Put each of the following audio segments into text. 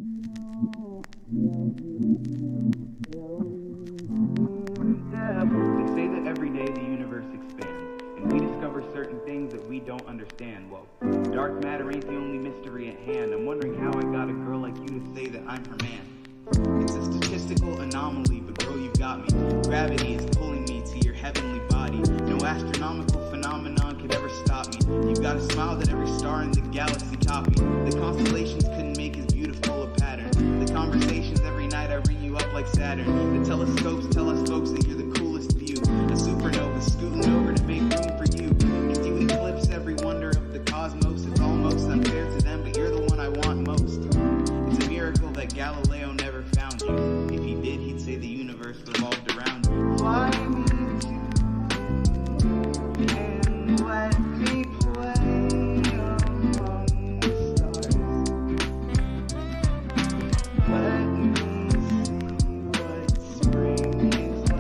They say that every day the universe expands, and we discover certain things that we don't understand. Well, dark matter ain't the only mystery at hand. I'm wondering how I got a girl like you to say that I'm her man. It's a statistical anomaly, but girl, you've got me. Gravity is pulling me to your heavenly body. No astronomical phenomenon could ever stop me. You've got a smile that every star in the galaxy copied. The constellations couldn't make as beautiful a pattern. The conversations every night I ring you up like Saturn. The telescopes tell us folks that you're the coolest view. A supernova scooting over to make room for you. If you eclipse every wonder of the cosmos, it's almost unfair to them, but you're the one I want most. It's a miracle that Galileo never found you. If he did, he'd say the universe revolved around you. Fly me to and let me play among the stars. Let me see what spring is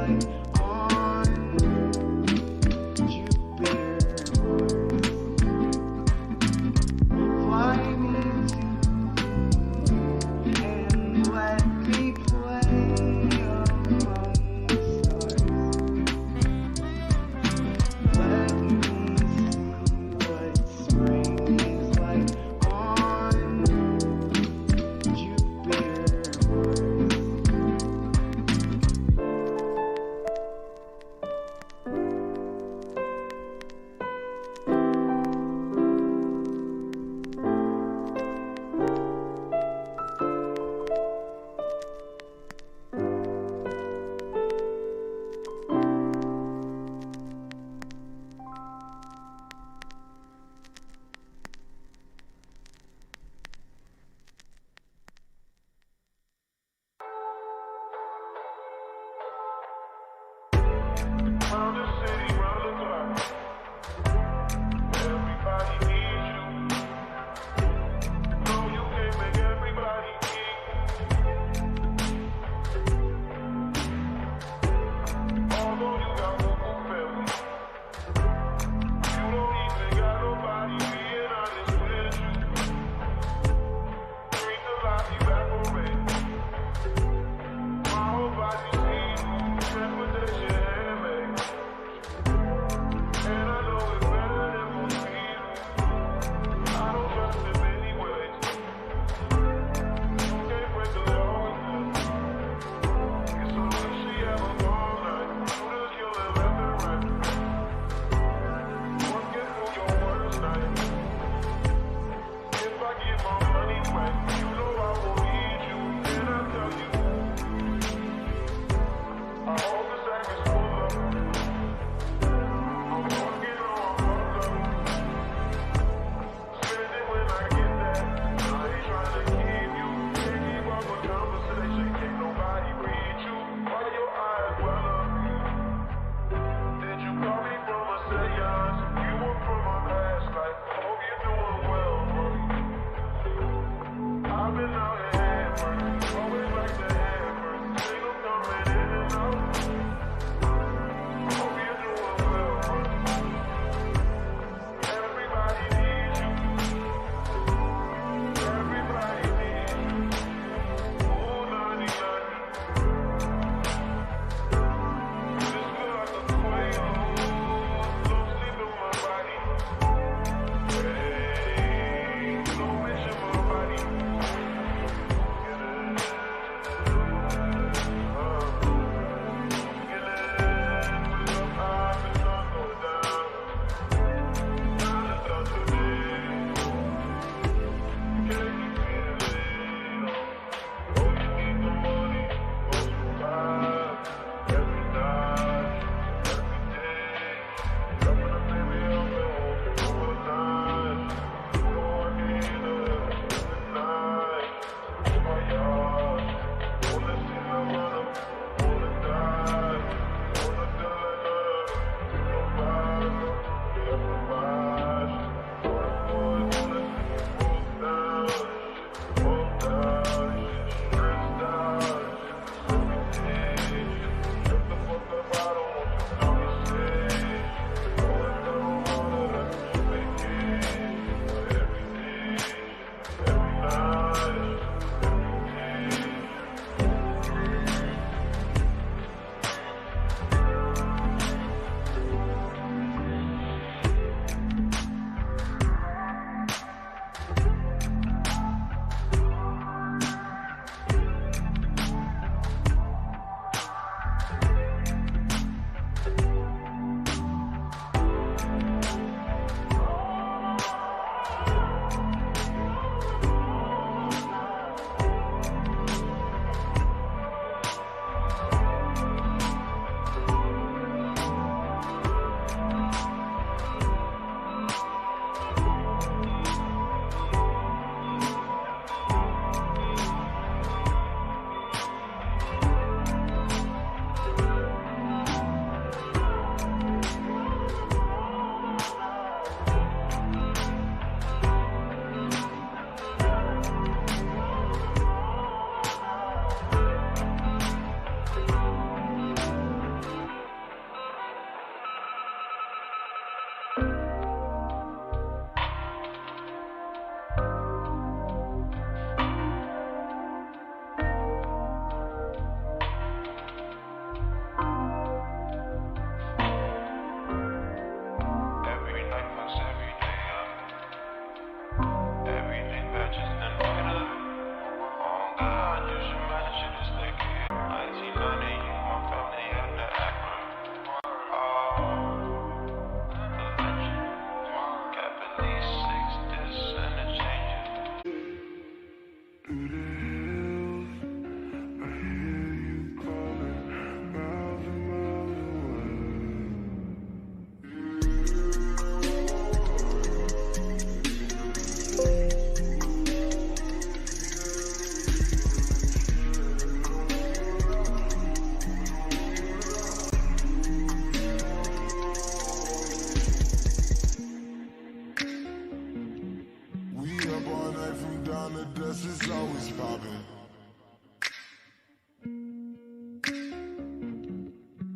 the dust is always popping.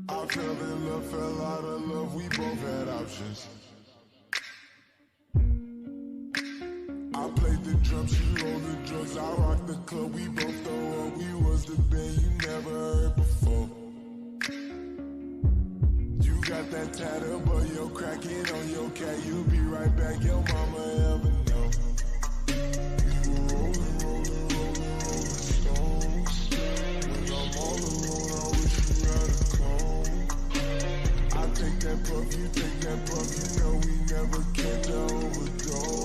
I fell in love, fell out of love, we both had options. I played the drums, she rolled the drugs, I rocked the club, we both throw up, we was the band you never heard before. You got that tattoo, but you're cracking on your cat, you'll be right back, your mama ever know. We were rolling, rolling, rolling, rolling stones. When I'm all alone, I wish you had a clone. I take that puff, you take that puff, you know we never get to overdose.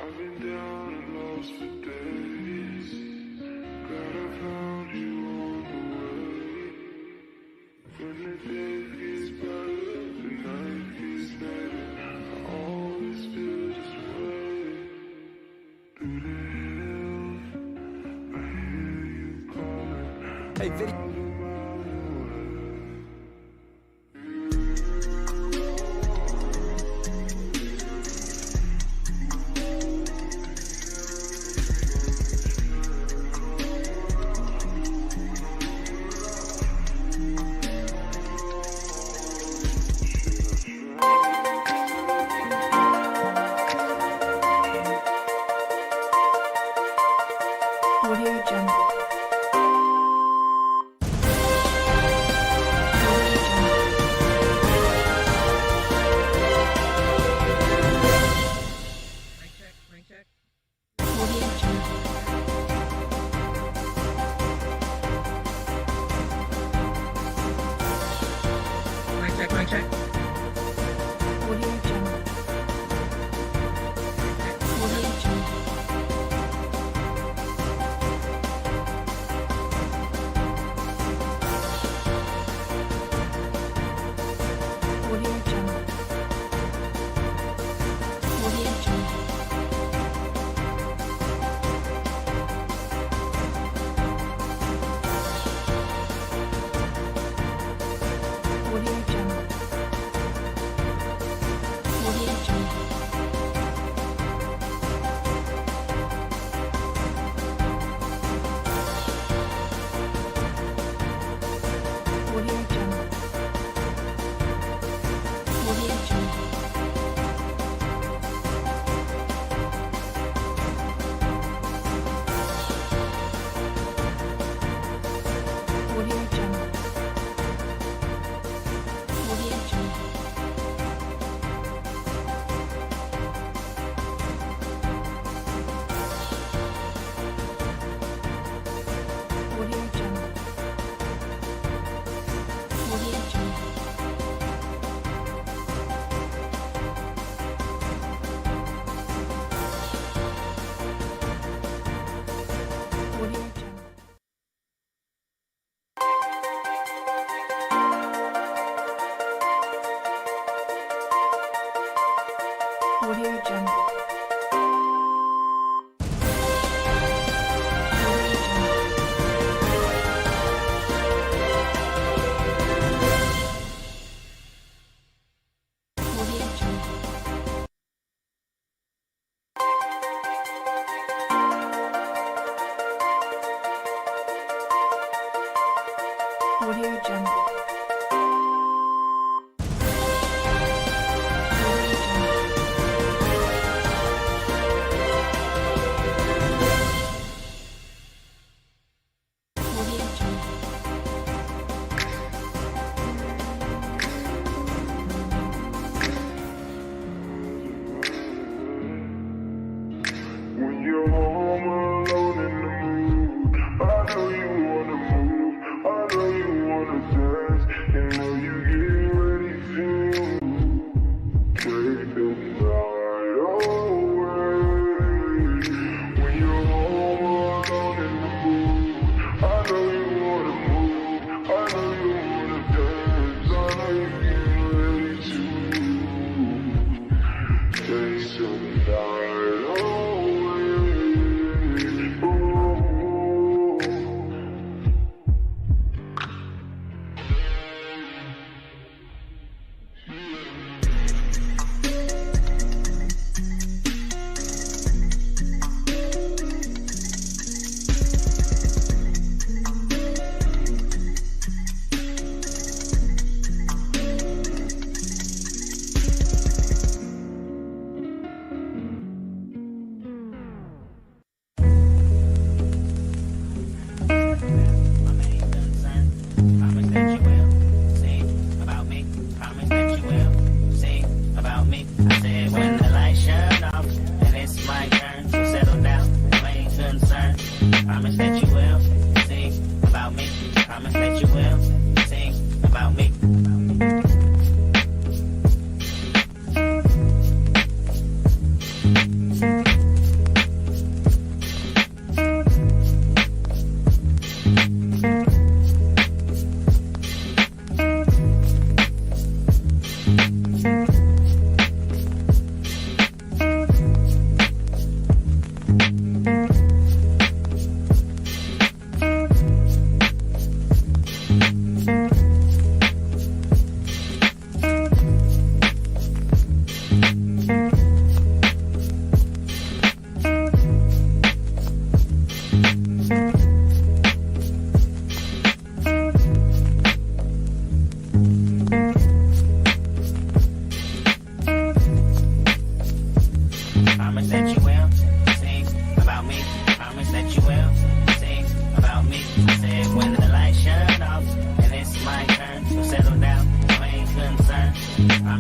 I've been down and lost for days. Glad I found you on the way. When the day gets better, the night gets better. I always feel this way. Through the hills, I hear you calling. Hey, video.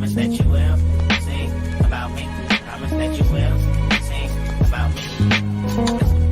Promise that you will sing about me. Promise that you will sing about me.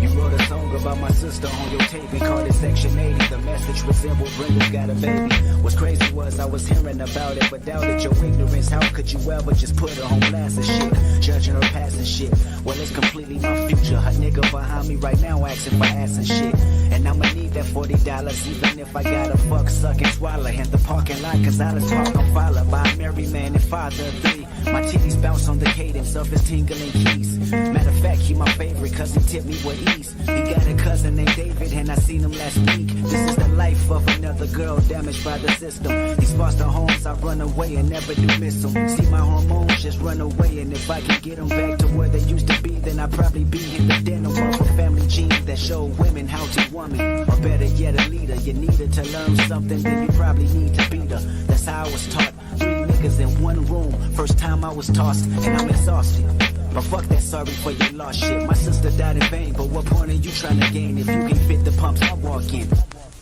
You wrote a song about my sister on your tape and called it Section 80. The message resembled Brenda's got a baby. What's crazy was I was hearing about it, but doubted your ignorance. How could you ever just put her on blast and shit? Judging her past and shit. Well, it's completely my future. Her nigga behind me right now asking for ass and shit. And I'ma need that $40 even if I gotta fuck, suck, and swallow. In the parking lot, cause I just park on follow by a married man and father of three. My titties bounce on the cadence of his tingling keys. Matter of fact, he my favorite cause he tipped me with ease. He got a cousin named David and I seen him last week. This is the life of another girl damaged by the system. These foster homes, I run away and never do miss them. See my hormones just run away, and if I can get them back to where they used to be, then I'd probably be in the den of a family genes that show women how to woman. Or better yet, a leader. You needed to learn something, then you probably need to beat her. That's how I was taught. 3 niggas in one room. First time I was tossed, and I'm exhausted. But fuck that, sorry for your lost shit. My sister died in vain, but what point are you trying to gain? If you can fit the pumps, I'll walk in.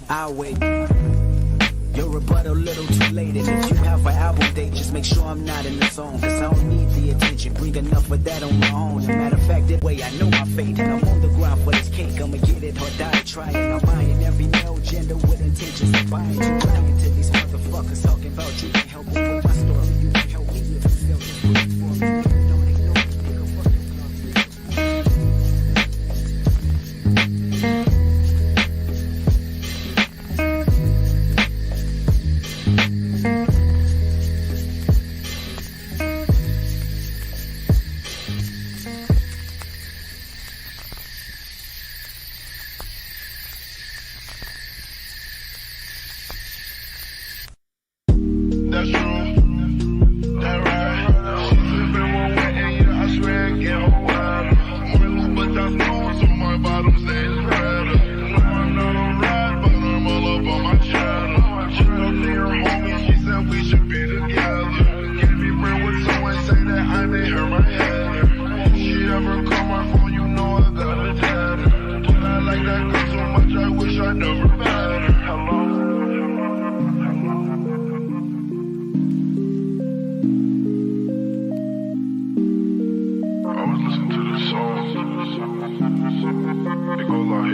I'll wait. Your rebuttal little too late, and if you have an album date, just make sure I'm not in the zone, cause I don't need the attention, bring enough of that on my own. As a matter of fact, that way I know my fate, and I'm on the ground for this cake. I'ma get it or die trying. I'm buying every male gender with intentions of buying. You lying to these motherfuckers talking about you can help me with my story. You can help me if you sell this book for me. Don't ignore me, nigga, fuck your That's true. That right. She's been one way and yeah, I swear I get her wild. But that's blue, so my bottom stays redder. I'm not on ride, but I'm all up on my channel. She looked at her homie, she said we should be together. Give me friend with someone say that I made her my header. If she ever call my phone, you know I gotta tell her. But I like that girl so much, I wish I never met her. Hello. It go like,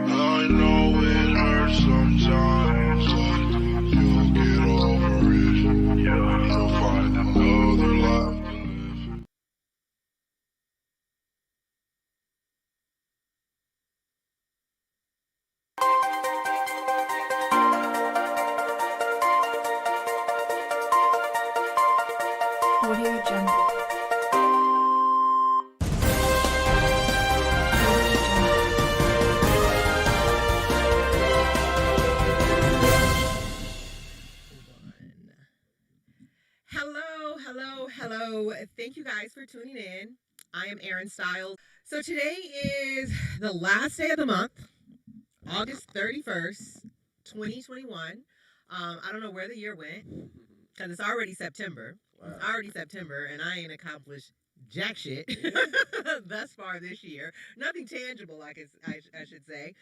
I know it hurts sometimes, but you'll get over it. You'll find another life to live. Audio Jungle. Hello. Thank you guys for tuning in. I am Erin Stiles. So today is the last day of the month, August 31st, 2021. I don't know where the year went because it's already September. Wow. It's already September and I ain't accomplished jack shit thus far this year. Nothing tangible, I should say.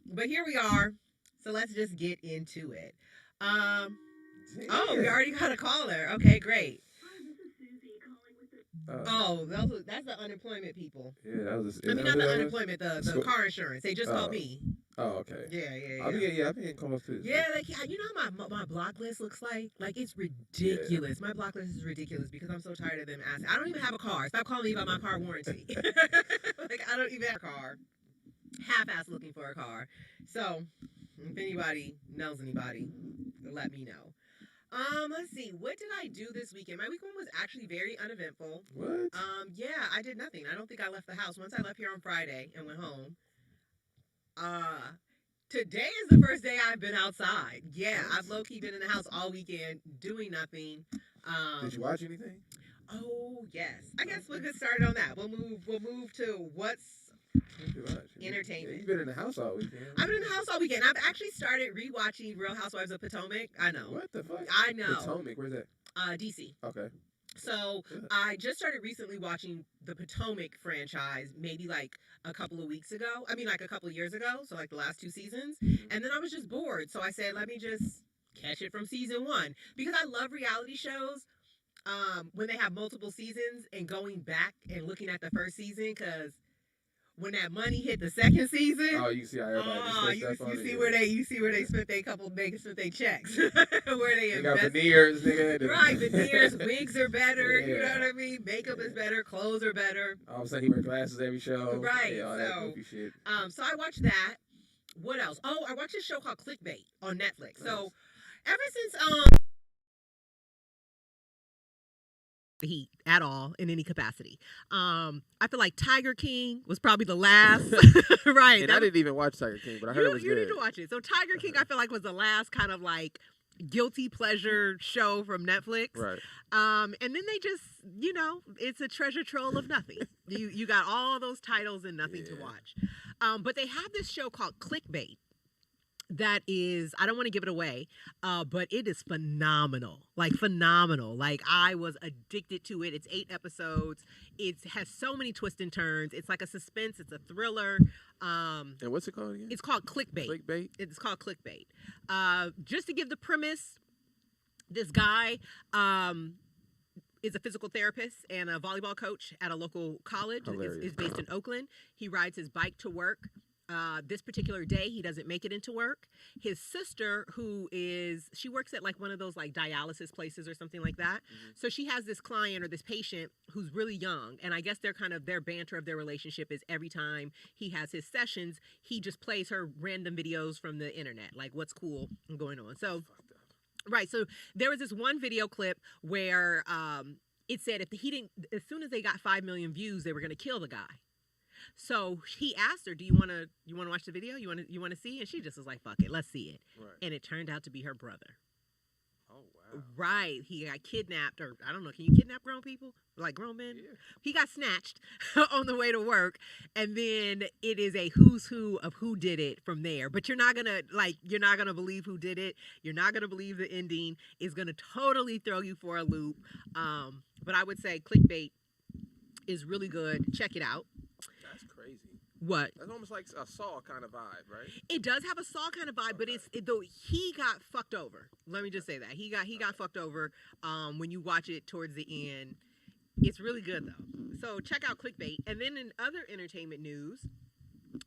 But here we are. So let's just get into it. Oh, we already got a caller. Okay, great. Oh, that's the unemployment people. Yeah, that was. I mean, not the unemployment, the car insurance. They just called me. Oh, okay. Yeah. I've been getting calls too. Yeah, like you know how my block list looks like? Like it's ridiculous. Yeah. My block list is ridiculous because I'm so tired of them asking. I don't even have a car. Stop calling me about my car warranty. Like I don't even have a car. Half-ass looking for a car. So if anybody knows anybody, let me know. Let's see. What did I do this weekend? My weekend was actually very uneventful. What? Yeah, I did nothing. I don't think I left the house. Once I left here on Friday and went home. Today is the first day I've been outside. Yeah, I've low-key been in the house all weekend doing nothing. Did you watch anything? Oh, yes. I guess we'll get started on that. We'll move to what's entertainment. Yeah, you've been in the house all weekend. I've been in the house all weekend. I've actually started rewatching Real Housewives of Potomac. I know. What the fuck? I know. Potomac, where's that? DC. Okay. So I just started recently watching the Potomac franchise, maybe like a couple of weeks ago. I mean, like a couple of years ago. So like the last 2 seasons. And then I was just bored. So I said, let me just catch it from season 1, because I love reality shows when they have multiple seasons and going back and looking at the first season, because when that money hit the second season, Oh, you see how everybody just you see where they spent their checks, where they got invest. veneers, nigga. Right, veneers, wigs are better. Yeah. You know what I mean? Makeup is better, clothes are better. All of a sudden, he wears glasses every show. Right, Yeah, all that so, goofy shit. So I watched that. What else? Oh, I watched a show called Clickbait on Netflix. Nice. So ever since heat at all in any capacity. I feel like Tiger King was probably the last. Right. And I didn't even watch Tiger King, but I heard it was you good. need to watch it. So Tiger King, I feel like, was the last kind of like guilty pleasure show from Netflix. Right. And then they just, it's a treasure trove of nothing. You got all those titles and nothing to watch. But they have this show called Clickbait. That is, I don't want to give it away, but it is phenomenal. Like, phenomenal. Like, I was addicted to it. It's 8 episodes. It has so many twists and turns. It's like a suspense. It's a thriller. And what's it called again? It's called Clickbait. Clickbait? It's called Clickbait. Just to give the premise, this guy is a physical therapist and a volleyball coach at a local college. Is based in Oakland. He rides his bike to work. This particular day, he doesn't make it into work. His sister, she works at like one of those like dialysis places or something like that. Mm-hmm. So she has this client or this patient who's really young. And I guess their banter of their relationship is every time he has his sessions, he just plays her random videos from the internet, like what's cool and going on. So, right. So there was this one video clip where it said as soon as they got 5 million views, they were going to kill the guy. So he asked her, "Do you want to watch the video? You want to see?" And she just was like, "Fuck it, let's see it." Right. And it turned out to be her brother. Oh wow! Right, he got kidnapped, or I don't know. Can you kidnap grown people, like grown men? Yeah. He got snatched on the way to work, and then it is a who's who of who did it from there. But you're not gonna believe who did it. You're not gonna believe the ending. It's gonna totally throw you for a loop. But I would say Clickbait is really good. Check it out. That's crazy. What? That's almost like a Saw kind of vibe, right? It does have a Saw kind of vibe, but though he got fucked over. Let me just say that he got fucked over. When you watch it towards the end, it's really good though. So check out Clickbait. And then in other entertainment news,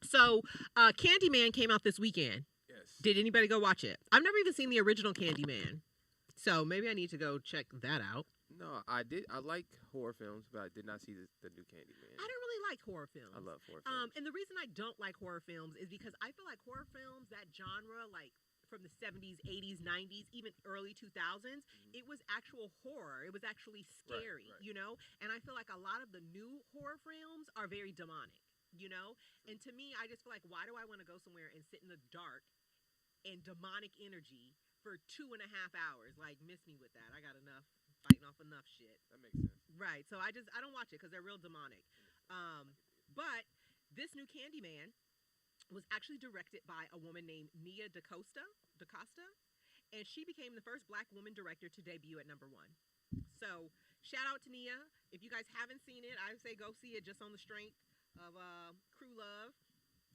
so Candyman came out this weekend. Yes. Did anybody go watch it? I've never even seen the original Candyman, so maybe I need to go check that out. No, I did. I like horror films, but I did not see the new Candyman. I don't really like horror films. I love horror films. And the reason I don't like horror films is because I feel like horror films, that genre, like from the 70s, 80s, 90s, even early 2000s, it was actual horror. It was actually scary, right. And I feel like a lot of the new horror films are very demonic, And to me, I just feel like, why do I want to go somewhere and sit in the dark and demonic energy for 2.5 hours? Like, miss me with that. I got enough. Fighting off enough shit. That makes sense. Right. So I don't watch it because they're real demonic. But this new Candyman was actually directed by a woman named Nia Decosta, and she became the first Black woman director to debut at #1. So shout out to Nia. If you guys haven't seen it, I would say go see it just on the strength of Crew Love.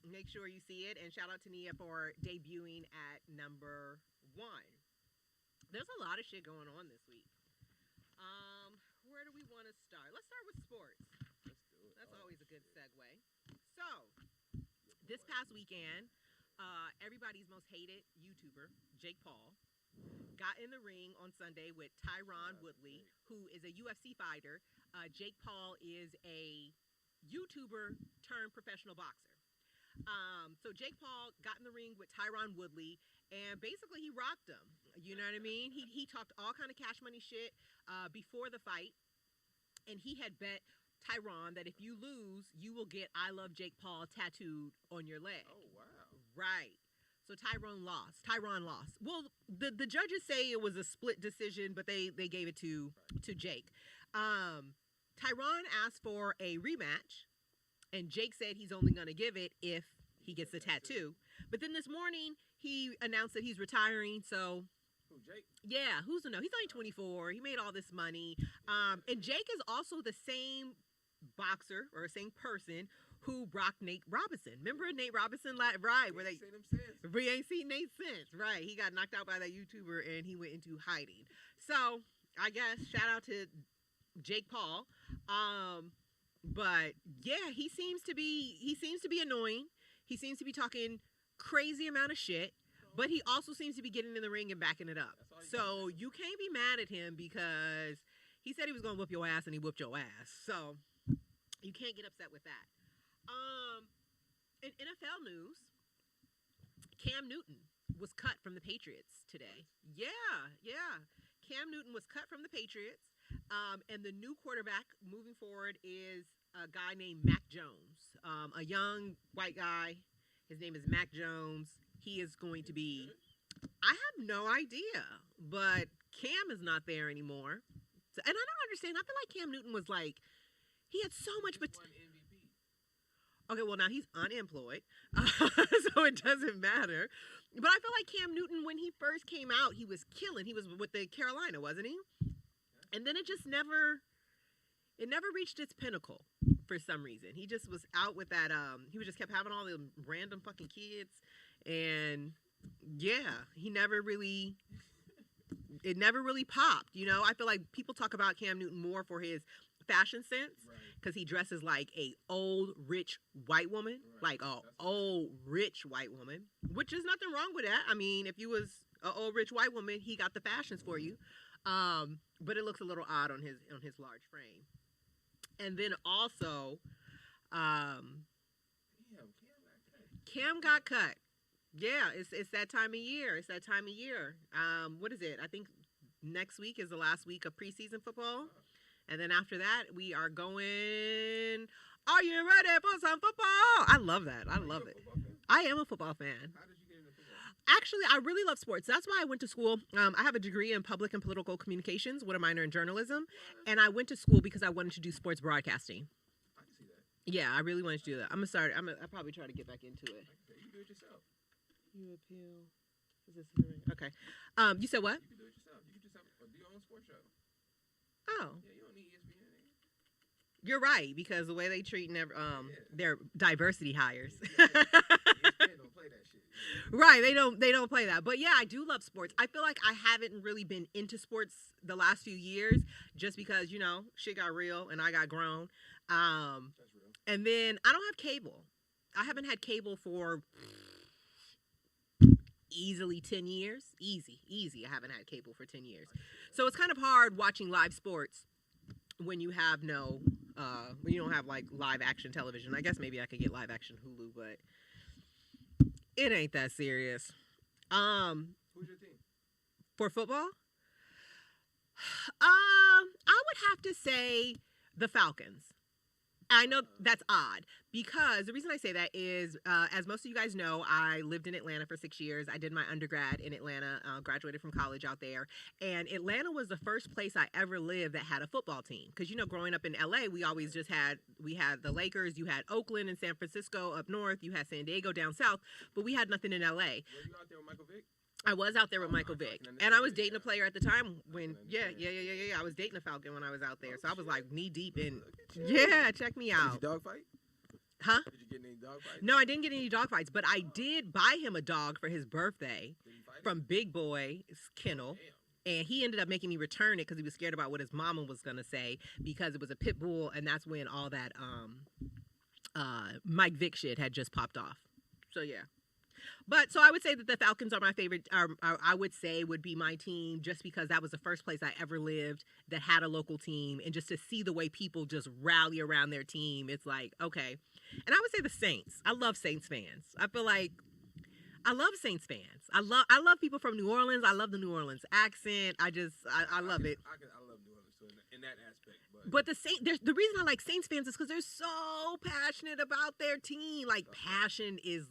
Make sure you see it, and shout out to Nia for debuting at #1. There's a lot of shit going on this week. Where do we want to start? Let's start with sports. Let's do it. That's always a good segue. So, this past weekend, everybody's most hated YouTuber, Jake Paul, got in the ring on Sunday with Tyron Woodley, who is a UFC fighter. Jake Paul is a YouTuber turned professional boxer. So Jake Paul got in the ring with Tyron Woodley, and basically he rocked him. You know what I mean? He talked all kind of cash money shit before the fight, and he had bet Tyron that if you lose, you will get "I love Jake Paul" tattooed on your leg. Oh wow! Right. So Tyron lost. Well, the judges say it was a split decision, but they gave it to Jake. Tyron asked for a rematch, and Jake said he's only going to give it if he gets the tattoo. But then this morning, he announced that he's retiring, so... Who, Jake? Yeah, who's to know? He's only 24. He made all this money. And Jake is also the same boxer, or same person, who rocked Nate Robinson. Remember Nate Robinson, right? Where we ain't seen Nate since, right? He got knocked out by that YouTuber and he went into hiding. So I guess shout out to Jake Paul. But yeah, he seems to be annoying. He seems to be talking crazy amount of shit, but he also seems to be getting in the ring and backing it up. So you can't be mad at him because he said he was gonna whoop your ass and he whooped your ass. So you can't get upset with that. In NFL news, Cam Newton was cut from the Patriots today. Yeah. Cam Newton was cut from the Patriots. And the new quarterback moving forward is a guy named Mac Jones, a young white guy. His name is Mac Jones. He is going to be, I have no idea, but Cam is not there anymore. So, and I don't understand. I feel like Cam Newton was like, he had so much potential. Okay, well, now he's unemployed, so it doesn't matter. But I feel like Cam Newton, when he first came out, he was killing. He was with the Carolina, wasn't he? And then it never reached its pinnacle for some reason. He just was out with that, he just kept having all the random fucking kids. And yeah, it never really popped. You know, I feel like people talk about Cam Newton more for his fashion sense because he dresses like a old rich white woman, like a old rich white woman, which is nothing wrong with that. I mean, if you was an old rich white woman, he got the fashions for you. But it looks a little odd on his large frame. And then also, Cam got cut. Yeah, it's that time of year. What is it? I think next week is the last week of preseason football. And then after that, we are going, are you ready for some football? I love that. I love it. I am a football fan. How did you get into football? Actually, I really love sports. That's why I went to school. I have a degree in public and political communications with a minor in journalism. And I went to school because I wanted to do sports broadcasting. I can see that. Yeah, I really wanted to do that. I'll probably try to get back into it. You can do it yourself. You appeal. Is this okay. You said what? You can do it yourself. You can just do your own sports show. Oh. Yeah, you don't need ESPN. You're right, because the way they treat their diversity hires. ESPN don't play that shit. Right, they don't play that. But yeah, I do love sports. I feel like I haven't really been into sports the last few years just because, you know, shit got real and I got grown. That's real. And then I don't have cable. I haven't had cable for easily 10 years. Easy. I haven't had cable for 10 years. So it's kind of hard watching live sports when you have when you don't have like live action television. I guess maybe I could get live action Hulu, but it ain't that serious. Who's your team? For football? I would have to say the Falcons. I know that's odd because the reason I say that is, as most of you guys know, I lived in Atlanta for 6 years. I did my undergrad in Atlanta, graduated from college out there. And Atlanta was the first place I ever lived that had a football team. Because, you know, growing up in LA, we always just had the Lakers, you had Oakland and San Francisco up north, you had San Diego down south, but we had nothing in LA. Were you out there with Michael Vick? I was out there with Michael Vick, and I was dating a player at the time when, yeah. I was dating a Falcon when I was out there, so I was like knee deep in, check me out. Did you dog fight? Huh? Did you get any dog fights? No, I didn't get any dog fights, but I did buy him a dog for his birthday Did he fight from Big Boy's Kennel. Damn. And he ended up making me return it because he was scared about what his mama was going to say because it was a pit bull, and that's when all that Mike Vick shit had just popped off. So, yeah. But so I would say that the Falcons are my favorite, I would say would be my team just because that was the first place I ever lived that had a local team. And just to see the way people just rally around their team, it's like, okay. And I would say the Saints. I love Saints fans. I feel like I love Saints fans. I love people from New Orleans. I love the New Orleans accent. I love it. I love New Orleans too in that aspect. But the reason I like Saints fans is because they're so passionate about their team. Like passion is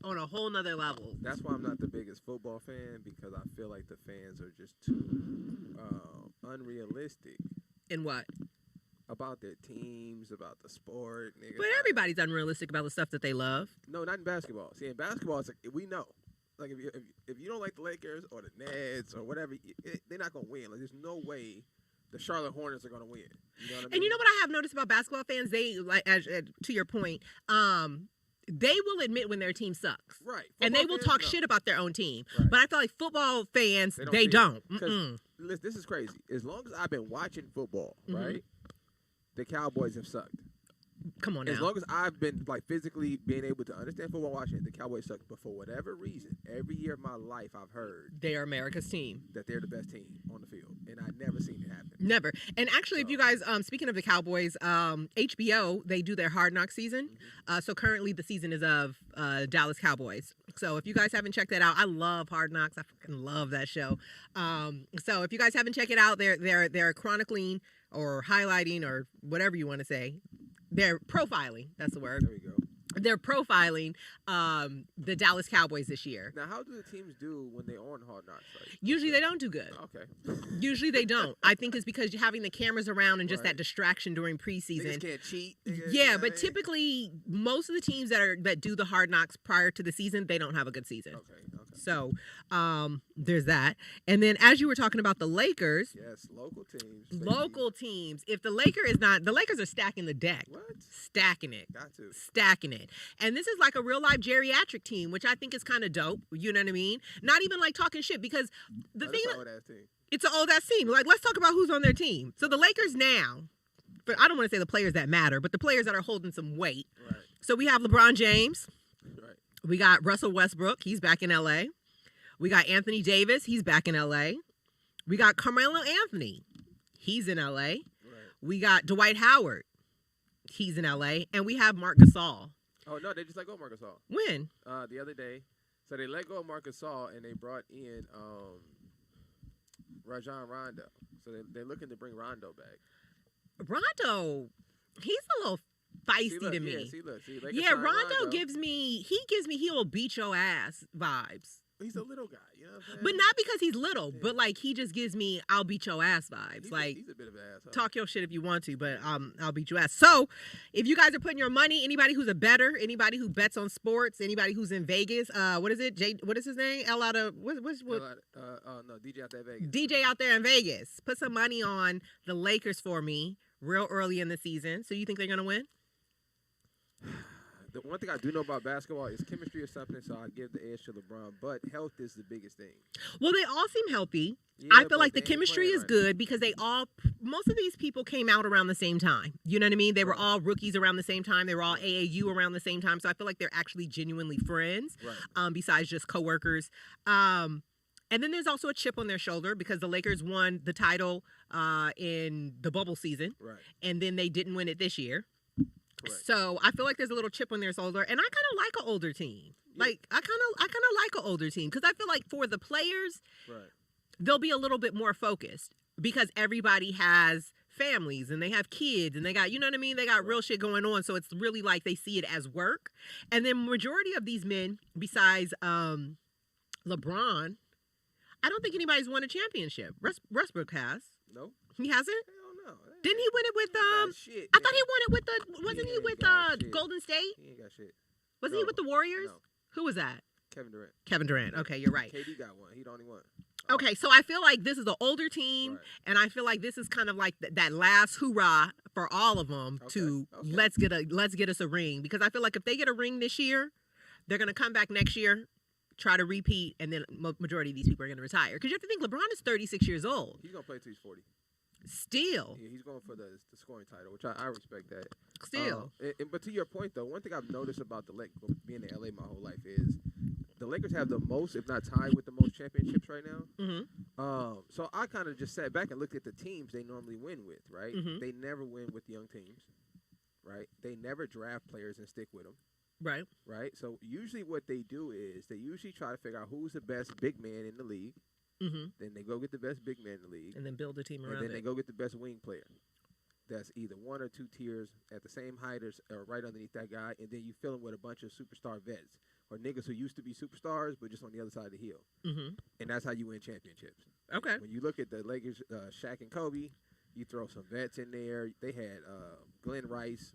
on a whole nother level. That's why I'm not the biggest football fan because I feel like the fans are just too unrealistic. In what? About their teams, about the sport. Nigga. But everybody's unrealistic about the stuff that they love. No, not in basketball. See, in basketball, it's like, we know. Like, if you don't like the Lakers or the Nets or whatever, they're not going to win. Like, there's no way the Charlotte Hornets are going to win. You know what I mean? And you know what I have noticed about basketball fans? They like, to your point, they will admit when their team sucks. Right. And they Football will fans, talk no. shit about their own team. Right. But I feel like football fans, they see it. don't. 'Cause, listen, this is crazy. As long as I've been watching football, right, the Cowboys have sucked. Come on now. As long as I've been like physically being able to understand football watching it, the Cowboys suck. But for whatever reason, every year of my life I've heard They are America's team. that they're the best team on the field. And I've never seen it happen. Never. And actually, if you guys, speaking of the Cowboys, HBO, they do their Hard Knock season. So currently the season is of Dallas Cowboys. So if you guys haven't checked that out, I love Hard Knocks. I fucking love that show. So if you guys haven't checked it out, they're chronicling or highlighting or whatever you want to say. They're profiling. That's the word. There we go. They're profiling the Dallas Cowboys this year. Now, how do the teams do when they're on Hard Knocks? Like, Usually they don't do good. Okay. Usually they don't. I think it's because you're having the cameras around and just Right. that distraction during preseason. Niggas can't cheat. Niggas, you know Yeah, what but I mean? typically most of the teams that do the Hard Knocks prior to the season, they don't have a good season. Okay. So there's that. And then as you were talking about the Lakers, Yes, local teams. baby. local teams, if the Lakers are stacking the deck. What? Stacking it. Got to. Stacking it. And this is like a real life geriatric team, which I think is kind of dope. You know what I mean? Not even like talking shit because the thing That's old-ass team. it's an old ass team. Like, let's talk about who's on their team. So the Lakers now, but I don't want to say the players that matter, but the players that are holding some weight. Right. So we have LeBron James. Right. We got Russell Westbrook. He's back in LA. We got Anthony Davis. He's back in LA. We got Carmelo Anthony. He's in LA. Right. We got Dwight Howard. He's in LA. And we have Marc Gasol. Oh, no, they just let go of Marc Gasol. When? The other day. So they let go of Marc Gasol and they brought in Rajon Rondo. So they're looking to bring Rondo back. Rondo, he's a little feisty See, look, to me. Yeah, see, look, see, Lakers Yeah, signed Rondo gives me he will beat your ass vibes. He's a little guy, you know what I'm saying? But not because he's little, but like he just gives me I'll beat your ass vibes. He's a bit of an asshole. Talk your shit if you want to, but I'll beat your ass. So, if you guys are putting your money, anybody who's a bettor, anybody who bets on sports, anybody who's in Vegas, what is it? what is his name? L out of what? No, DJ out there in Vegas. DJ out there in Vegas. Put some money on the Lakers for me real early in the season. So you think they're gonna win? The one thing I do know about basketball is chemistry or something, so I give the edge to LeBron. But health is the biggest thing. Well, they all seem healthy. Yeah, I feel but like they the ain't chemistry playing is right. good because most of these people came out around the same time. You know what I mean? They were all rookies around the same time. They were all AAU around the same time. So I feel like they're actually genuinely friends, Right. Besides just coworkers. And then there's also a chip on their shoulder because the Lakers won the title in the bubble season, Right. and then they didn't win it this year. Correct. So I feel like there's a little chip on their shoulder, and I kind of like an older team. Yeah. Like I kind of like an older team because I feel like for the players, Right. they'll be a little bit more focused because everybody has families and they have kids and they got, you know what I mean? They got real shit going on. So it's really like they see it as work. And then majority of these men, besides LeBron, I don't think anybody's won a championship. Westbrook has. No. He hasn't? Hell no. Didn't he win it with Shit, I thought man. he won it with wasn't he ain't with got shit. Golden State? He ain't got shit. Wasn't he No. with the Warriors? No. Who was that? Kevin Durant. Kevin Durant. Okay, you're right. KD got one. He the only one. Okay, so I feel like this is an older team, Right. and I feel like this is kind of like that last hoorah for all of them to Okay. let's get us a ring, because I feel like if they get a ring this year, they're gonna come back next year, try to repeat, and then majority of these people are gonna retire. Because you have to think LeBron is 36 years old. He's gonna play till he's 40. Still, Yeah, he's going for the scoring title, which I respect that. still. But to your point though, one thing I've noticed about the Lakers being in LA my whole life is the Lakers have the most, if not tied with the most championships right now. Mm-hmm. So I kind of just sat back and looked at the teams they normally win with, right? Mhm. They never win with young teams, right? They never draft players and stick with them, Right. right? So usually what they do is they usually try to figure out who's the best big man in the league. Mm-hmm. Then they go get the best big man in the league. And then build a team And around then they it. go get the best wing player. That's either one or two tiers at the same height or right underneath that guy. And then you fill him with a bunch of superstar vets or niggas who used to be superstars but just on the other side of the hill. Mm-hmm. And that's how you win championships. Okay. When you look at the Lakers, Shaq and Kobe, you throw some vets in there. They had Glenn Rice,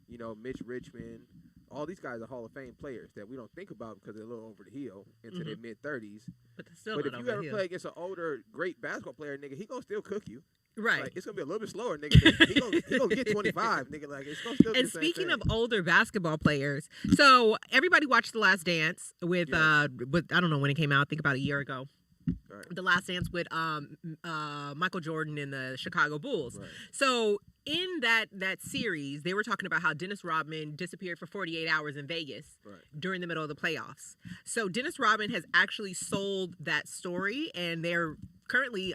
Mitch Richmond. All these guys are Hall of Fame players that we don't think about because they're a little over the hill into their mid-30s. But they're still But not if you over ever here. play against an older, great basketball player, nigga, he gonna still cook you. Right. Like, it's gonna be a little bit slower, nigga. He gonna get 25, nigga. Like it's gonna still be And the same speaking thing. of older basketball players, so everybody watched The Last Dance with I don't know when it came out. I think about a year ago. Right. The Last Dance with Michael Jordan and the Chicago Bulls. Right. So in that series, they were talking about how Dennis Rodman disappeared for 48 hours in Vegas during the middle of the playoffs. So Dennis Rodman has actually sold that story, and they're currently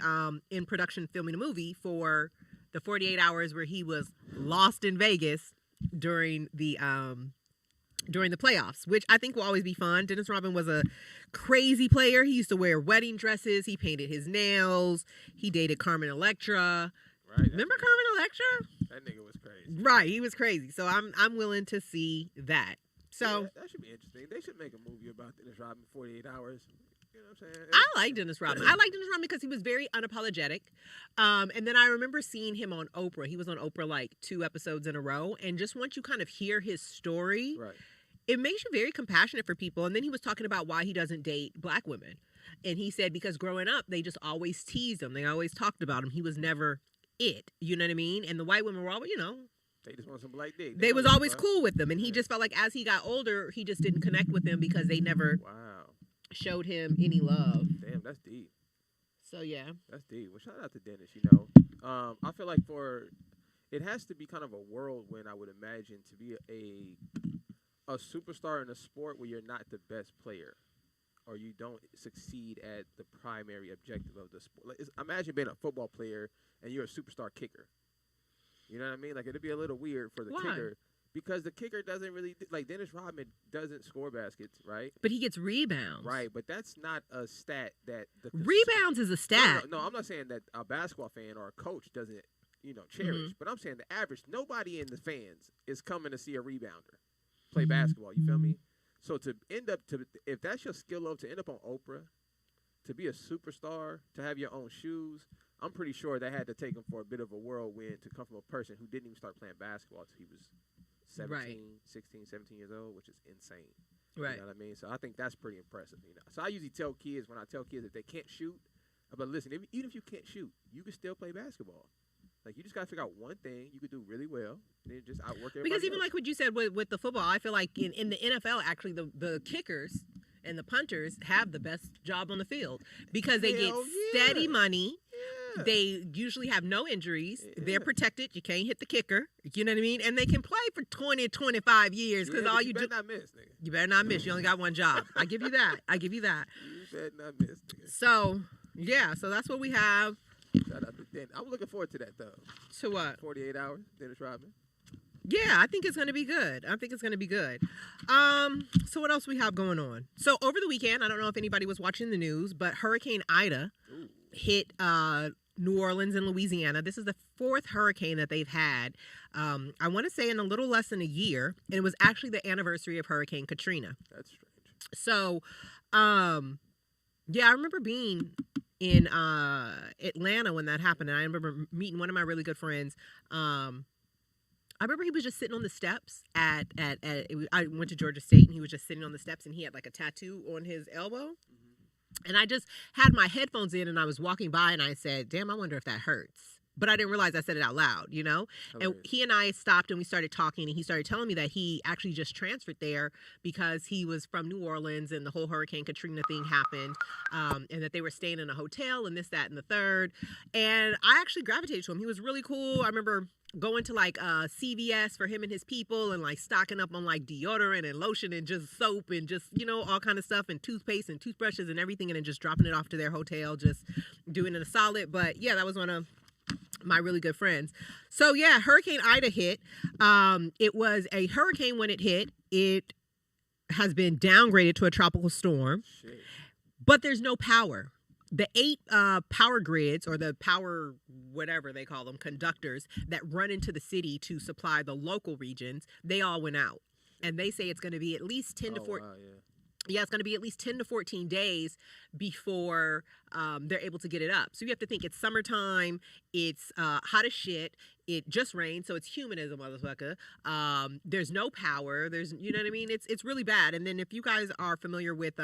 in production filming a movie for the 48 hours where he was lost in Vegas during the playoffs, which I think will always be fun. Dennis Rodman was a crazy player. He used to wear wedding dresses. He painted his nails. He dated Carmen Electra. Right. Remember Carmen Electra? That nigga was crazy. Right, he was crazy. So I'm willing to see that. So yeah, that should be interesting. They should make a movie about Dennis Rodman 48 hours. You know what I'm saying? I like Dennis Rodman. I like Dennis Rodman because he was very unapologetic. And then I remember seeing him on Oprah. He was on Oprah like 2 episodes in a row. And just once you kind of hear his story, it makes you very compassionate for people. And then he was talking about why he doesn't date black women. And he said because growing up, they just always teased him. They always talked about him. He was never it. You know what I mean? And the white women were always, you know. They just want some black dick. They was always cool with them. And he just felt like as he got older, he just didn't connect with them because they never showed him any love. Damn, that's deep. So, yeah. That's deep. Well, shout out to Dennis, you know. I feel like it has to be kind of a whirlwind, I would imagine, to be a superstar in a sport where you're not the best player or you don't succeed at the primary objective of the sport. Like, imagine being a football player and you're a superstar kicker. You know what I mean? Like, it'd be a little weird for the kicker. Because the kicker doesn't really, like Dennis Rodman doesn't score baskets, right? But he gets rebounds. Right, but that's not a stat that... Rebounds is a stat. No, I'm not saying that a basketball fan or a coach doesn't, cherish. But I'm saying the average, nobody in the fans is coming to see a rebounder play basketball. You feel me? So to end up, if that's your skill level, to end up on Oprah, to be a superstar, to have your own shoes, I'm pretty sure that had to take him for a bit of a whirlwind to come from a person who didn't even start playing basketball until he was 16, 17 years old, which is insane. Right. You know what I mean? So I think that's pretty impressive. So I usually tell kids, when I tell kids that they can't shoot, I'm like, listen, even if you can't shoot, you can still play basketball. Like, you just got to figure out one thing you could do really well, and then just outwork everybody Because even else. like what you said with the football, I feel like in the NFL, actually, the kickers and the punters have the best job on the field because they get steady money. Yeah. They usually have no injuries. Yeah. They're protected. You can't hit the kicker. You know what I mean? And they can play for 20, 25 years because all you do. You better not miss, nigga. You better not miss. You only got one job. I give you that. You better not miss, nigga. So, yeah. So that's what we have. Shout out to Dennis. I'm looking forward to that, though. To what? 48 hours, Dennis Rodman. Yeah, I think it's going to be good. So what else we have going on? So over the weekend, I don't know if anybody was watching the news, but Hurricane Ida hit New Orleans and Louisiana. This is the 4th hurricane that they've had. I want to say in a little less than a year. And it was actually the anniversary of Hurricane Katrina. That's strange. So, yeah, I remember being in Atlanta when that happened. And I remember meeting one of my really good friends. I remember he was just sitting on the steps I went to Georgia State, and he was just sitting on the steps, and he had like a tattoo on his elbow. Mm-hmm. And I just had my headphones in, and I was walking by, and I said, damn, I wonder if that hurts. But I didn't realize I said it out loud, you know? And he and I stopped, and we started talking, and he started telling me that he actually just transferred there because he was from New Orleans, and the whole Hurricane Katrina thing happened, and that they were staying in a hotel, and this, that, and the third. And I actually gravitated to him. He was really cool. I remember going to like CVS for him and his people and like stocking up on like deodorant and lotion and just soap and just, you know, all kind of stuff and toothpaste and toothbrushes and everything, and then just dropping it off to their hotel, just doing it a solid. But yeah, that was one of my really good friends. So yeah, Hurricane Ida hit. It was a hurricane when it hit. It has been downgraded to a tropical storm. Shit. But there's no power. The 8 power grids, or the power, whatever they call them, conductors that run into the city to supply the local regions, they all went out. And they say it's going to be at least 10 to 14. Wow, yeah, it's going to be at least 10 to 14 days before they're able to get it up. So you have to think it's summertime, it's hot as shit, it just rained, so it's humid as a motherfucker. There's no power, you know what I mean? It's really bad. And then if you guys are familiar with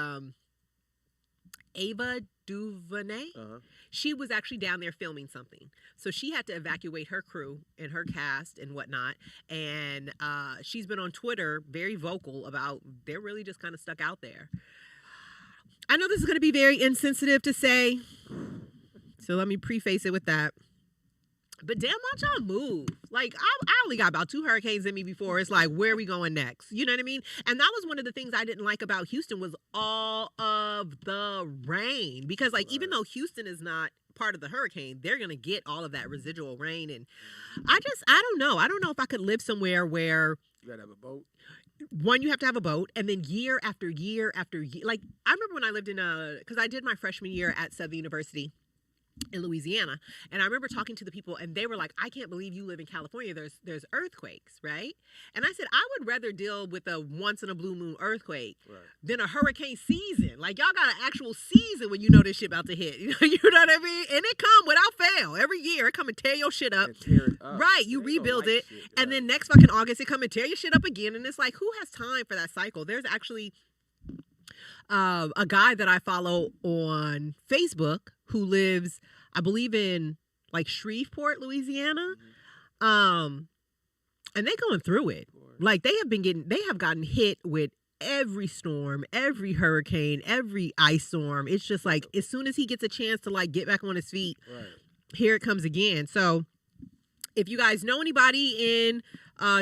Ava DuVernay. Uh-huh. She was actually down there filming something. So she had to evacuate her crew and her cast and whatnot. And she's been on Twitter very vocal about they're really just kind of stuck out there. I know this is going to be very insensitive to say, so let me preface it with that. But damn, watch y'all move. Like, I only got about 2 hurricanes in me before. It's like, where are we going next? You know what I mean? And that was one of the things I didn't like about Houston was all of the rain. Because, like, even though Houston is not part of the hurricane, they're going to get all of that residual rain. And I don't know. I don't know if I could live somewhere where... You got to have a boat? One, you have to have a boat, and then year after year after year. Like, I remember when I lived in because I did my freshman year at Southern University in Louisiana, and I remember talking to the people, and they were like, I can't believe you live in California. There's earthquakes, right? And I said, I would rather deal with a once in a blue moon earthquake than a hurricane season. Like, y'all got an actual season when you know this shit about to hit. You know what I mean? And it come without fail. Every year, it come and tear your shit up. Tear it up. Right, you They ain't gonna rebuild like it, shit, and right. then next fucking August, it come and tear your shit up again. And it's like, who has time for that cycle? There's actually a guy that I follow on Facebook who lives, I believe, in like Shreveport, Louisiana. And they going through it. Like they have gotten hit with every storm, every hurricane, every ice storm. It's just like as soon as he gets a chance to like get back on his feet, here it comes again. So if you guys know anybody in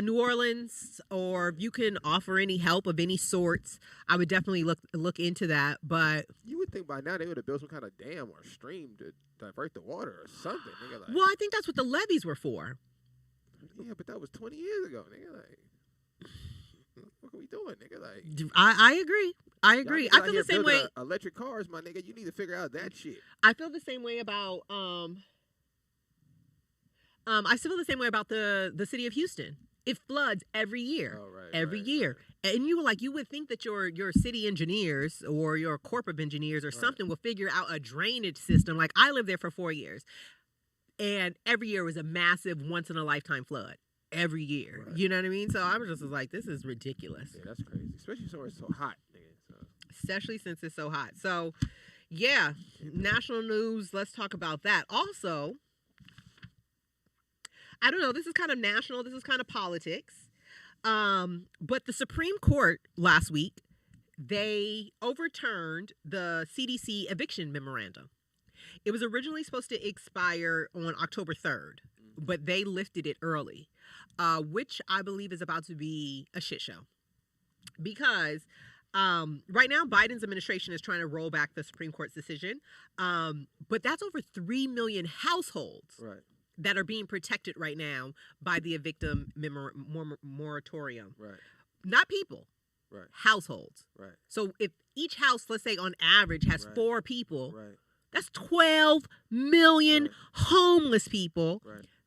New Orleans, or if you can offer any help of any sorts, I would definitely look into that. But you would think by now they would have built some kind of dam or stream to divert the water or something. Nigga, like, well, I think that's what the levees were for. Yeah, but that was 20 years ago. Nigga, like, what are we doing, nigga? Like, I agree. I agree. I feel the same way. Electric cars, my nigga. You need to figure out that shit. I feel the same way about I still feel the same way about the city of Houston. It floods every year, every year. Right. And you would think that your city engineers or your corp of engineers or something will figure out a drainage system. Like I lived there for 4 years, and every year was a massive once in a lifetime flood. Every year, you know what I mean? So I was just like, this is ridiculous. Yeah, that's crazy, especially somewhere it's so hot, nigga. So. Especially since it's so hot. So, yeah, national news. Let's talk about that. Also, I don't know, this is kind of national, this is kind of politics. But the Supreme Court last week, they overturned the CDC eviction memorandum. It was originally supposed to expire on October 3rd, but they lifted it early, which I believe is about to be a shit show. Because right now, Biden's administration is trying to roll back the Supreme Court's decision, but that's over 3 million households. That are being protected right now by the Eviction moratorium. Not people. Households. So if each house, let's say on average, has 4 people, that's 12 million homeless people.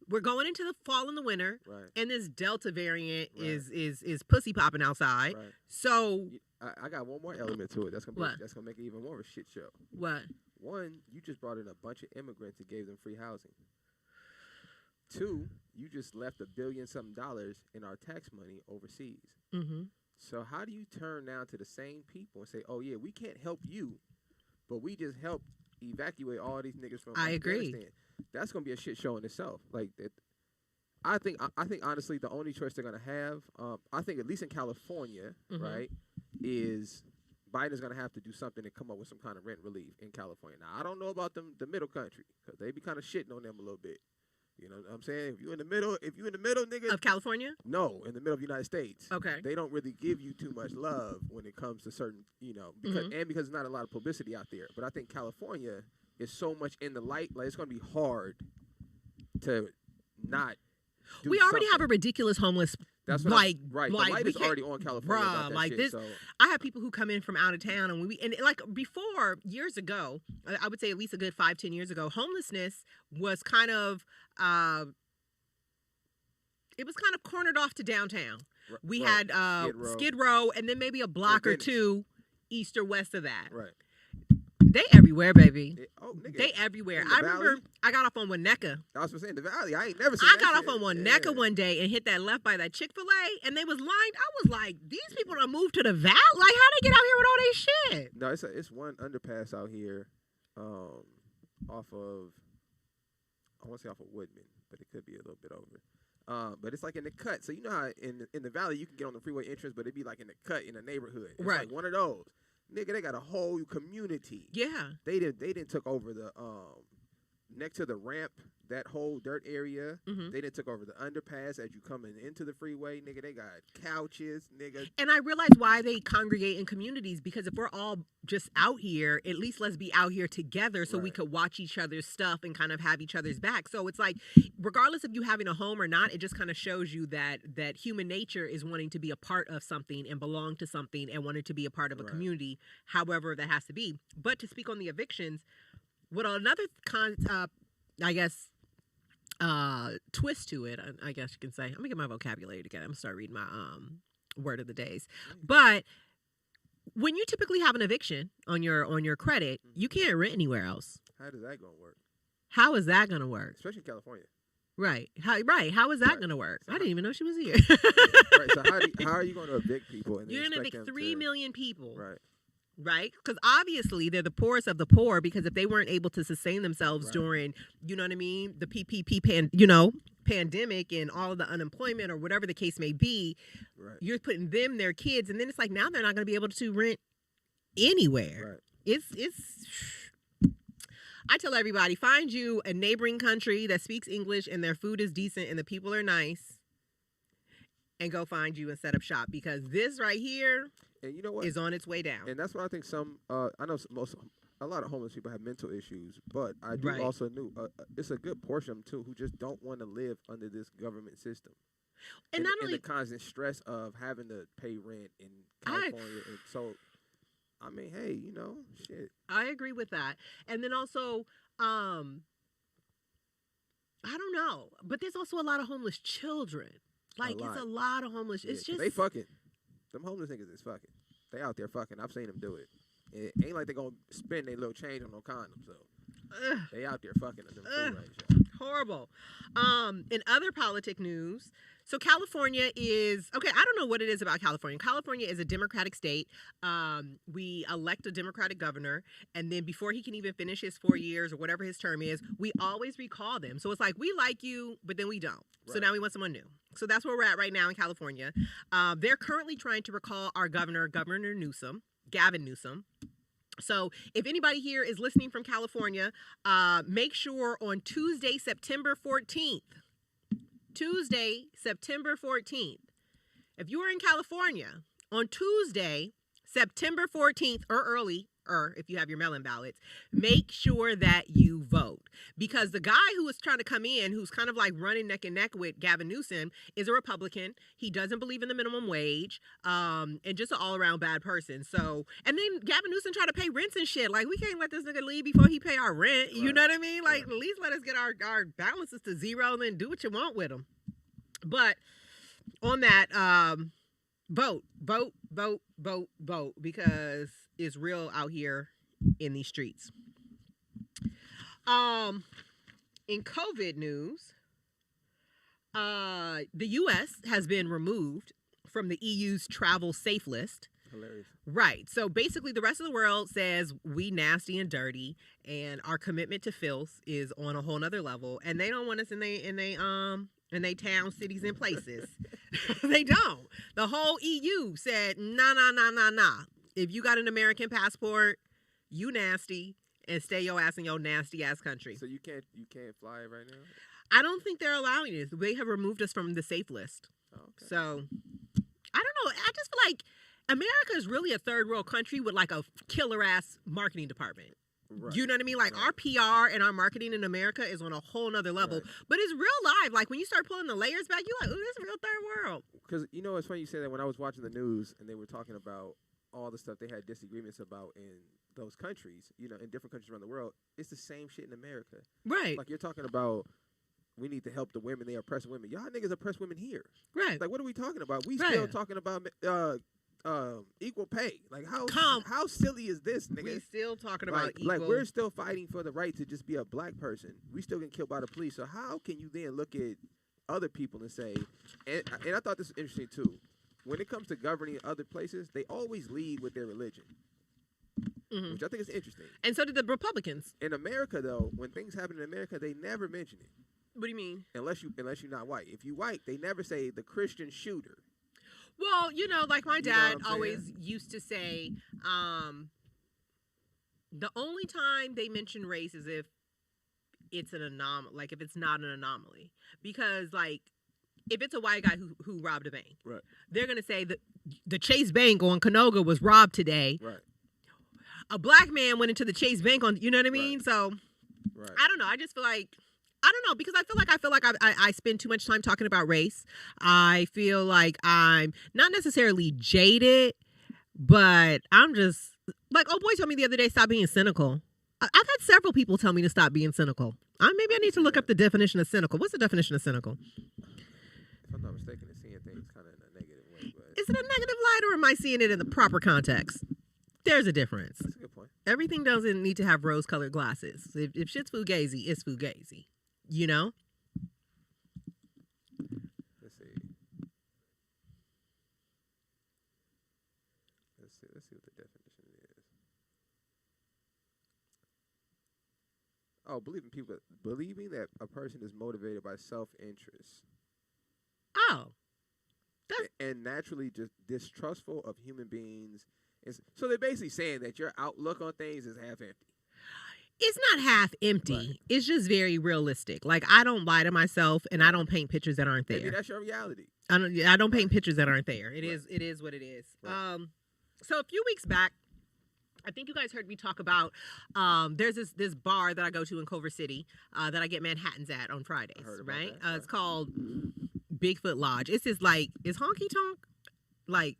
We're going into the fall and the winter, and this Delta variant is pussy popping outside. So I got one more element to it. That's gonna make it even more of a shit show. What? One, you just brought in a bunch of immigrants and gave them free housing. 2, you just left $1 billion something in our tax money overseas. So how do you turn now to the same people and say, oh yeah, we can't help you, but we just helped evacuate all these niggas from Afghanistan? Agree. That's gonna be a shit show in itself. Like that. I think honestly the only choice they're gonna have, I think at least in California, right, is Biden's gonna have to do something to come up with some kind of rent relief in California. Now I don't know about the middle country because they be kind of shitting on them a little bit. You know what I'm saying? If you in the middle, nigga. Of California? No, in the middle of the United States. Okay. They don't really give you too much love when it comes to certain, because there's not a lot of publicity out there. But I think California is so much in the light, like it's going to be hard to not do We already something. have a ridiculous homeless. That's what the light is already on California about that like shit, this. So. I have people who come in from out of town, and like before years ago, I would say at least a good 5-10 years ago, homelessness was kind of it was kind of cornered off to downtown. We had Skid Row, and then maybe a block or two east or west of that. They everywhere, baby. They everywhere. I remember I got off on Winnetka. I was saying the Valley. I ain't never seen I got off on Winnetka one day and hit that left by that Chick-fil-A, and they was lined. I was like, these people done moved to the Valley. Like, how they get out here with all this shit? No, it's one underpass out here. off of, I want to say off of Woodman, but it could be a little bit over. But it's like in the cut. So you know how in the valley you can get on the freeway entrance, but it'd be like in the cut in the neighborhood. It's Right. like one of those. Nigga, they got a whole community. Yeah. They didn't took over the next to the ramp, that whole dirt area. Mhm. They didn't took over the underpass as you coming into the freeway. Nigga, they got couches, nigga. And I realize why they congregate in communities, because if we're all just out here, at least let's be out here together so we Right. could watch each other's stuff and kind of have each other's back. So it's like, regardless of you having a home or not, it just kind of shows you that human nature is wanting to be a part of something and belong to something and wanting to be a part of a Right. community, however that has to be. But to speak on the evictions, what another twist to it, I guess you can say. I'm gonna get my vocabulary together. I'm gonna start reading my word of the days. But when you typically have an eviction on your credit, you can't rent anywhere else. How does that gonna work? How is that gonna work? Especially in California. Right. How is that Right. gonna work? So I didn't even know she was here. Right. So how are you going to evict people? And then You're gonna expect evict them 3 to- million people. Right. Right? Because obviously they're the poorest of the poor, because if they weren't able to sustain themselves Right. during, you know what I mean, the PPP pandemic and all of the unemployment or whatever the case may be, Right. you're putting them, their kids, and then it's like now they're not going to be able to rent anywhere. Right. It's I tell everybody, find you a neighboring country that speaks English and their food is decent and the people are nice, and go find you and set up shop, because this right here And you know what? is on its way down. And that's what I think I know a lot of homeless people have mental issues, but I do Right. also know it's a good portion of them too who just don't want to live under this government system. And not only the constant stress of having to pay rent in California. And so, I mean, hey, you know, shit. I agree with that. And then also, I don't know, but there's also a lot of homeless children. Like, it's a lot of homeless. Yeah, it's 'cause just they fucking. Them homeless niggas is fucking. They out there fucking. I've seen them do it. It ain't like they gonna spend their little change on no condom. So ugh, they out there fucking in them Ugh. freeways. Yo. horrible. In other politic news, so California is, okay, I don't know what it is about California. California is a Democratic state. We elect a Democratic governor, and then before he can even finish his 4 years or whatever his term is, we always recall them. So it's like, we like you, but then we don't. So Right. now we want someone new. So that's where we're at right now in California. They're currently trying to recall our governor, Governor Newsom, Gavin Newsom. So if anybody here is listening from California, make sure on Tuesday, September 14th, if you are in California on Tuesday, September 14th or early, or if you have your mail-in ballots, make sure that you vote. Because the guy who is trying to come in, who's kind of like running neck and neck with Gavin Newsom, is a Republican. He doesn't believe in the minimum wage, and just an all-around bad person. So, and then Gavin Newsom tried to pay rents and shit. Like, we can't let this nigga leave before he pay our rent. You Right. know what I mean? Like, Right. at least let us get our balances to zero and then do what you want with them. But on that, vote, because it's real out here in these streets. In COVID news, the U.S. has been removed from the EU's travel safe list. Hilarious. Right. So basically the rest of the world says we nasty and dirty, and our commitment to filth is on a whole nother level, and they don't want us in they towns, cities, and places. They don't. The whole EU said, nah. If you got an American passport, you nasty, and stay your ass in your nasty ass country. So you can't fly right now? I don't think they're allowing it. They have removed us from the safe list. Oh, okay. So I don't know. I just feel like America is really a third world country with like a killer ass marketing department. Right. You know what I mean? Like Right. our PR and our marketing in America is on a whole nother level. Right. But it's real live. Like when you start pulling the layers back, you're like, ooh, this is real third world. Because, you know, it's funny you say that. When I was watching the news and they were talking about all the stuff they had disagreements about in those countries, you know, in different countries around the world, it's the same shit in America. Right. Like, you're talking about we need to help the women. They oppress women. Y'all niggas oppress women here. Right. Like, what are we talking about? We Right. still talking about equal pay. Like, how silly is this, nigga? We still talking about equal. Like, we're still fighting for the right to just be a black person. We still getting killed by the police. So how can you then look at other people and say, and I thought this was interesting too, when it comes to governing other places, they always lead with their religion. which I think is interesting. And so did the Republicans. In America, though, when things happen in America, they never mention it. What do you mean? Unless you're not white. If you white, they never say the Christian shooter. Well, like my dad I'm always used to say, the only time they mention race is if it's an anomaly, like if it's not an anomaly. Because like if it's a white guy who robbed a bank, right, they're gonna say that the Chase Bank on Canoga was robbed today. Right. A black man went into the Chase Bank on, you know what I mean? Right. So right. I don't know. I just feel like, I don't know, because I feel like I spend too much time talking about race. I feel like I'm not necessarily jaded, but I'm just like, oh boy told me the other day, stop being cynical. I've had several people tell me to stop being cynical. Maybe I need to look up the definition of cynical. What's the definition of cynical? If I'm not mistaken, it's seeing things kind of in a negative way. But... Is it a negative light, or am I seeing it in the proper context? There's a difference. That's a good point. Everything doesn't need to have rose-colored glasses. If shit's fugazi, it's fugazi. You know? Let's see what the definition is. Oh, believing that a person is motivated by self-interest. Oh. And naturally just distrustful of human beings. So they're basically saying that your outlook on things is half empty. It's not half empty. Right. It's just very realistic. Like, I don't lie to myself, and I don't paint pictures that aren't there. Maybe that's your reality. I don't paint pictures that aren't there. It is what it is. Right. So a few weeks back, I think you guys heard me talk about there's this bar that I go to in Culver City that I get Manhattans at on Fridays, right? It's called Bigfoot Lodge. It's just like, is honky tonk like...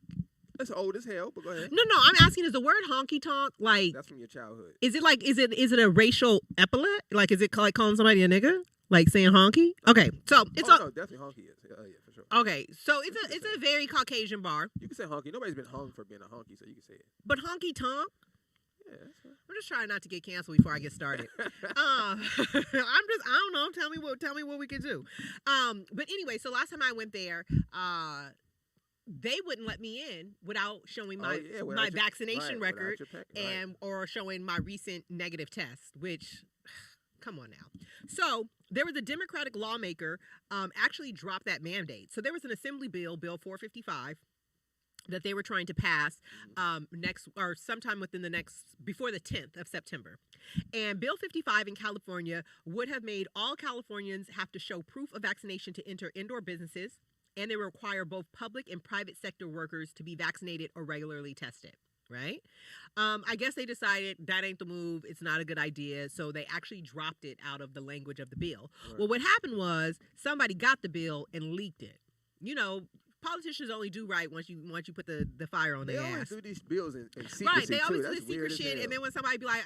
That's old as hell, but go ahead. No, I'm asking, is the word honky tonk like... That's from your childhood. Is it like, is it a racial epithet? Like, is it like calling somebody a nigga? Like saying honky? Okay, so it's... no, definitely honky is. Yeah, for sure. Okay, so it's a very Caucasian bar. You can say honky. Nobody's been hung for being a honky, so you can say it. But honky tonk? Yeah, that's fine. I'm just trying not to get canceled before I get started. I don't know. Tell me what we can do. But anyway, so last time I went there, they wouldn't let me in without showing my vaccination record or showing my recent negative test, which, come on now. So there was a Democratic lawmaker actually dropped that mandate. So there was an Assembly bill, Bill 455, that they were trying to pass sometime before the 10th of September. And Bill 55 in California would have made all Californians have to show proof of vaccination to enter indoor businesses, and they require both public and private sector workers to be vaccinated or regularly tested, right? I guess they decided that ain't the move. It's not a good idea. So they actually dropped it out of the language of the bill. Right. Well, what happened was somebody got the bill and leaked it. You know, politicians only do right once you put the fire on their ass. They always do these bills in secrecy, right, they always too. do That's the secret shit, and then when somebody be like,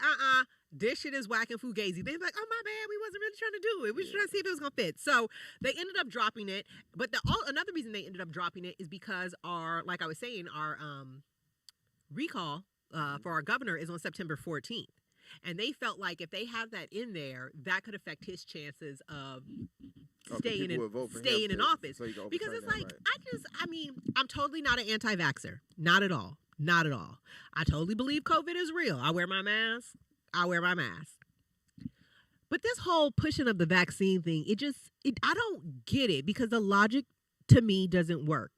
this shit is whack and fugazi, they're like, oh, my bad, we wasn't really trying to do it. We were trying to see if it was going to fit. So they ended up dropping it. But another reason they ended up dropping it is because our recall for our governor is on September 14th. And they felt like if they have that in there, that could affect his chances of staying in office. Because it's like, right. I'm totally not an anti-vaxxer. Not at all. Not at all. I totally believe COVID is real. I wear my mask. But this whole pushing of the vaccine thing, I don't get it, because the logic to me doesn't work.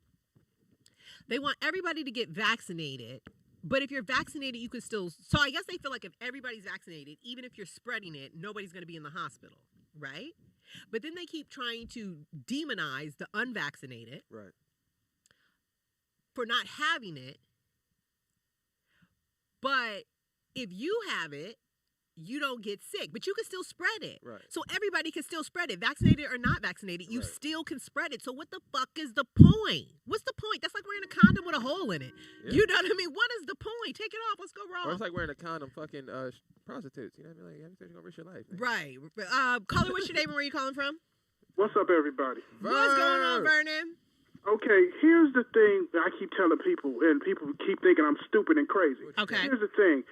They want everybody to get vaccinated. But if you're vaccinated, you can still... So I guess they feel like if everybody's vaccinated, even if you're spreading it, nobody's going to be in the hospital, right? But then they keep trying to demonize the unvaccinated, right, for not having it. But if you have it, you don't get sick, but you can still spread it. Right. So everybody can still spread it, vaccinated or not vaccinated. You right. still can spread it. So what the fuck is the point? What's the point? That's like wearing a condom with a hole in it. Yeah. You know what I mean? What is the point? Take it off. Let's go wrong. Or it's like wearing a condom fucking prostitutes. You know what I mean? Like, everything's gonna risk your life. Man. Right. Caller, what's your name and where you calling from? What's up, everybody? What's going on, Vernon? Okay, here's the thing that I keep telling people, and people keep thinking I'm stupid and crazy. Okay. Here's the thing.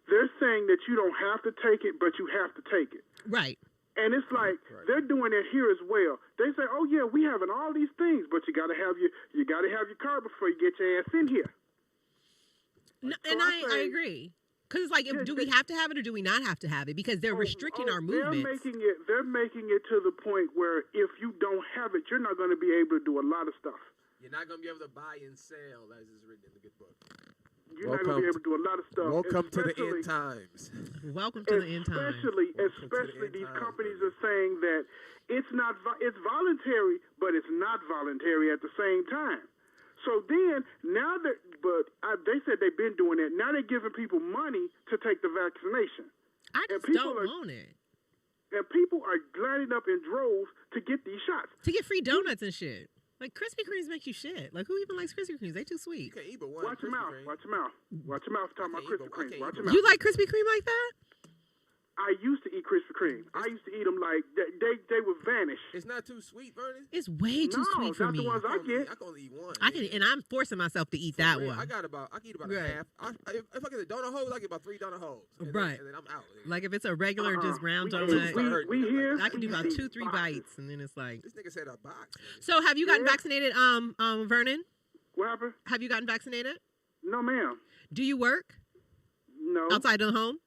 They're saying that you don't have to take it, but you have to take it. Right. And it's like, right. They're doing it here as well. They say, oh yeah, we having all these things, but you gotta have your card before you get your ass in here. No, So and I I say- agree. Because it's like, do we have to have it or do we not have to have it? Because they're restricting our movements. They're making it to the point where if you don't have it, you're not going to be able to do a lot of stuff. You're not going to be able to buy and sell, as is written in the good book. You're not going to be able to do a lot of stuff. Welcome to the end times. Welcome to the end times. Especially these companies are saying that it's voluntary, but it's not voluntary at the same time. So then, they said they've been doing it. Now they're giving people money to take the vaccination. I just don't want it. And people are lining up in droves to get these shots. To get free donuts and shit. Like, Krispy Kremes make you shit. Like, who even likes Krispy Kremes? They too sweet. You can't eat but one. Watch your mouth. Watch your mouth. Watch your mouth talking about Krispy Kreme. Watch your mouth. You like Krispy Kreme like that? I used to eat Krispy Kreme. I used to eat them like they would vanish. It's not too sweet, Vernon. It's way too sweet for me. No, not the ones I get. I can only eat one. And I'm forcing myself to eat that one. I can eat about a half. If I get a donut hole, I get about 3 donut holes. And right. Then I'm out. Like if it's a regular just ground donut, we here. I can do about 2-3 bites, and then it's like. This nigga said a box. So have you gotten vaccinated, Vernon? What happened? Have you gotten vaccinated? No, ma'am. Do you work? No. Outside of the home?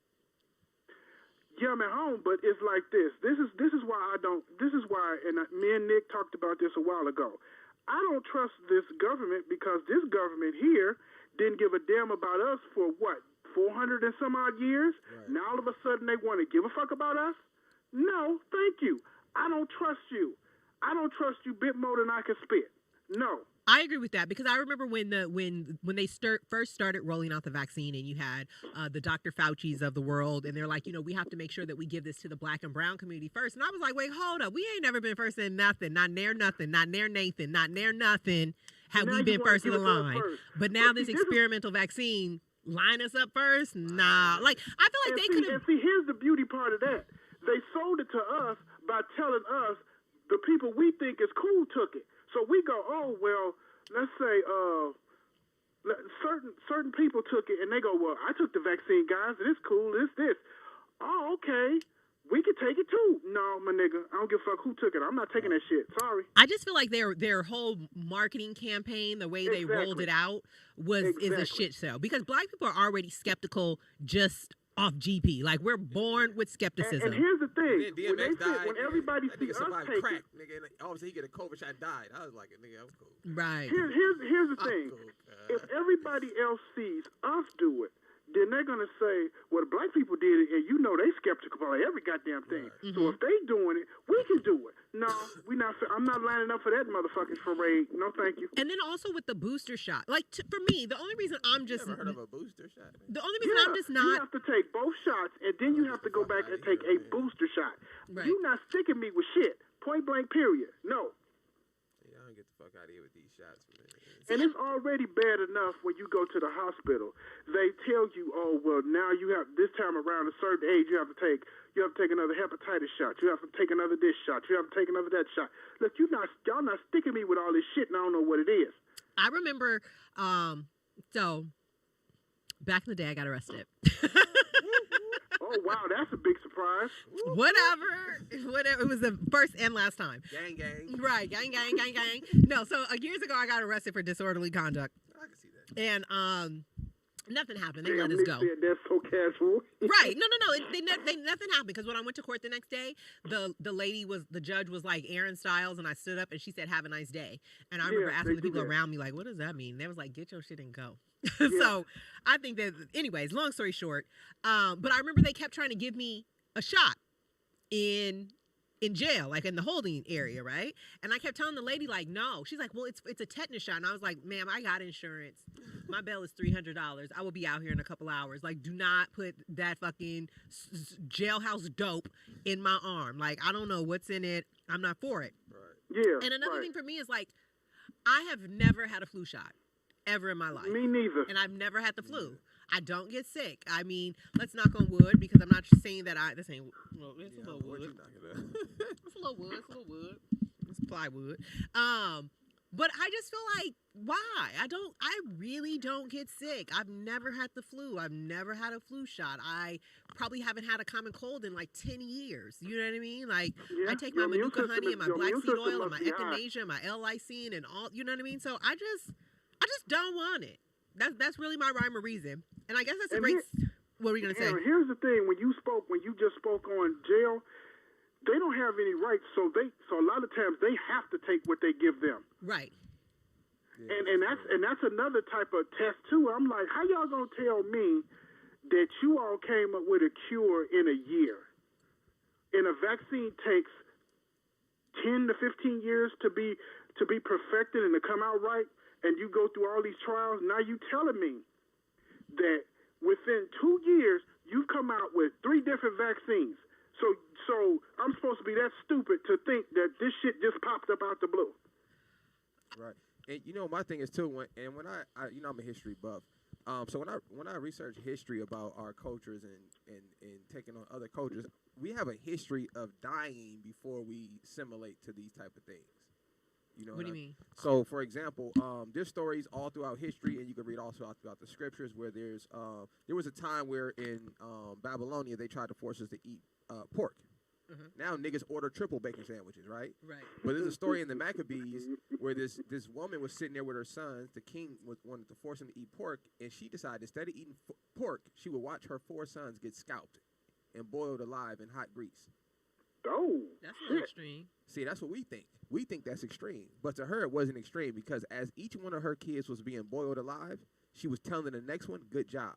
Yeah, I'm at home, but it's like this. This is why I don't. This is why, and me and Nick talked about this a while ago. I don't trust this government because this government here didn't give a damn about us for what 400 and some odd years. Right. Now all of a sudden they want to give a fuck about us? No, thank you. I don't trust you. I don't trust you bit more than I can spit. No. I agree with that because I remember when they first started rolling out the vaccine and you had the Dr. Fauci's of the world and they're like, we have to make sure that we give this to the black and brown community first. And I was like, wait, hold up. We ain't never been first in nothing. Not near nothing. Not near Nathan. Not near nothing. Have we been first in the line? But now this experimental vaccine line us up first? Nah. Like, I feel like they could have. And see, here's the beauty part of that. They sold it to us by telling us the people we think is cool took it. So we go, oh, well, let's say certain people took it, and they go, well, I took the vaccine, guys, and it's cool, this. Oh, okay. We could take it, too. No, my nigga, I don't give a fuck who took it. I'm not taking that shit. Sorry. I just feel like their whole marketing campaign, the way they rolled it out, is a shit show. Because black people are already skeptical just off GP. Like, we're born with skepticism. And here's the thing. When everybody see us take crack, it. nigga, and obviously he get a COVID shot and died. I was like, nigga, I'm cool. Right. Here's the thing. Cool, if everybody else sees us do it, then they're going to say, well, the black people did it, and they skeptical about every goddamn thing. Right. So if they doing it, we can do it. No, I'm not lining up for that motherfucking parade. No, thank you. And then also with the booster shot. Like, for me, the only reason I'm just... Never heard of a booster shot? The only reason I'm just not... You have to take both shots, and then you have to go back and take a booster shot. Right. You're not sticking me with shit. Point blank, period. No. Yeah, I don't get the fuck out of here with these shots, man. And it's already bad enough when you go to the hospital. They tell you, oh, well, now you have, this time around a certain age, you have to take another hepatitis shot. You have to take another this shot. You have to take another that shot. Look, y'all not sticking me with all this shit, and I don't know what it is. I remember, so back in the day, I got arrested. Oh, wow, that's a big surprise. Whatever. It was the first and last time. Gang, gang. Right. Gang. No, so years ago, I got arrested for disorderly conduct. I can see that. And nothing happened. They let us go. That's so casual. Right. No. Nothing happened because when I went to court the next day, the judge was like Aaron Stiles, and I stood up and she said, "Have a nice day." And I remember asking the people around me, like, "What does that mean?" They was like, "Get your shit and go." Yeah. So I think that, anyways, long story short, but I remember they kept trying to give me a shot in jail, like in the holding area, right? And I kept telling the lady, like, no. She's like, well, it's a tetanus shot. And I was like, ma'am, I got insurance. My bail is $300. I will be out here in a couple hours. Like, do not put that fucking jailhouse dope in my arm. Like, I don't know what's in it. I'm not for it. Right. Yeah. And another thing for me is, like, I have never had a flu shot ever in my life. Me neither. And I've never had the flu. I don't get sick. I mean, let's knock on wood, because I'm not saying that this ain't, well, it's a little wood. It's a little wood. It's plywood. But I just feel like, why? I really don't get sick. I've never had the flu. I've never had a flu shot. I probably haven't had a common cold in like 10 years. You know what I mean? Like, I take my Manuka honey and my black seed oil and my echinacea and my L-lysine and all, you know what I mean? So I just don't want it. That's really my rhyme or reason. And I guess that's a And great. What were you gonna say? Aaron, here's the thing: when you just spoke on jail, they don't have any rights, so a lot of times they have to take what they give them. Right. Yeah, And that's another type of test too. I'm like, how y'all gonna tell me that you all came up with a cure in a year, and a vaccine takes 10 to 15 years to be perfected and to come out right, and you go through all these trials. Now you telling me that within 2 years you've come out with 3 different vaccines. So I'm supposed to be that stupid to think that this shit just popped up out the blue. Right. And you know, my thing is too, when I I'm a history buff. So when I research history about our cultures and taking on other cultures, we have a history of dying before we assimilate to these type of things. You know What do you mean? So, for example, there's stories all throughout history, and you can read also all throughout the scriptures where there was a time where in Babylonia they tried to force us to eat pork. Now niggas order triple bacon sandwiches, right? Right. But there's a story in the Maccabees where this woman was sitting there with her sons. The king wanted to force him to eat pork, and she decided instead of eating pork, she would watch her 4 sons get scalped and boiled alive in hot grease. Oh, That's a little extreme. See, that's what we think. We think that's extreme. But to her, it wasn't extreme because as each one of her kids was being boiled alive, she was telling the next one, good job.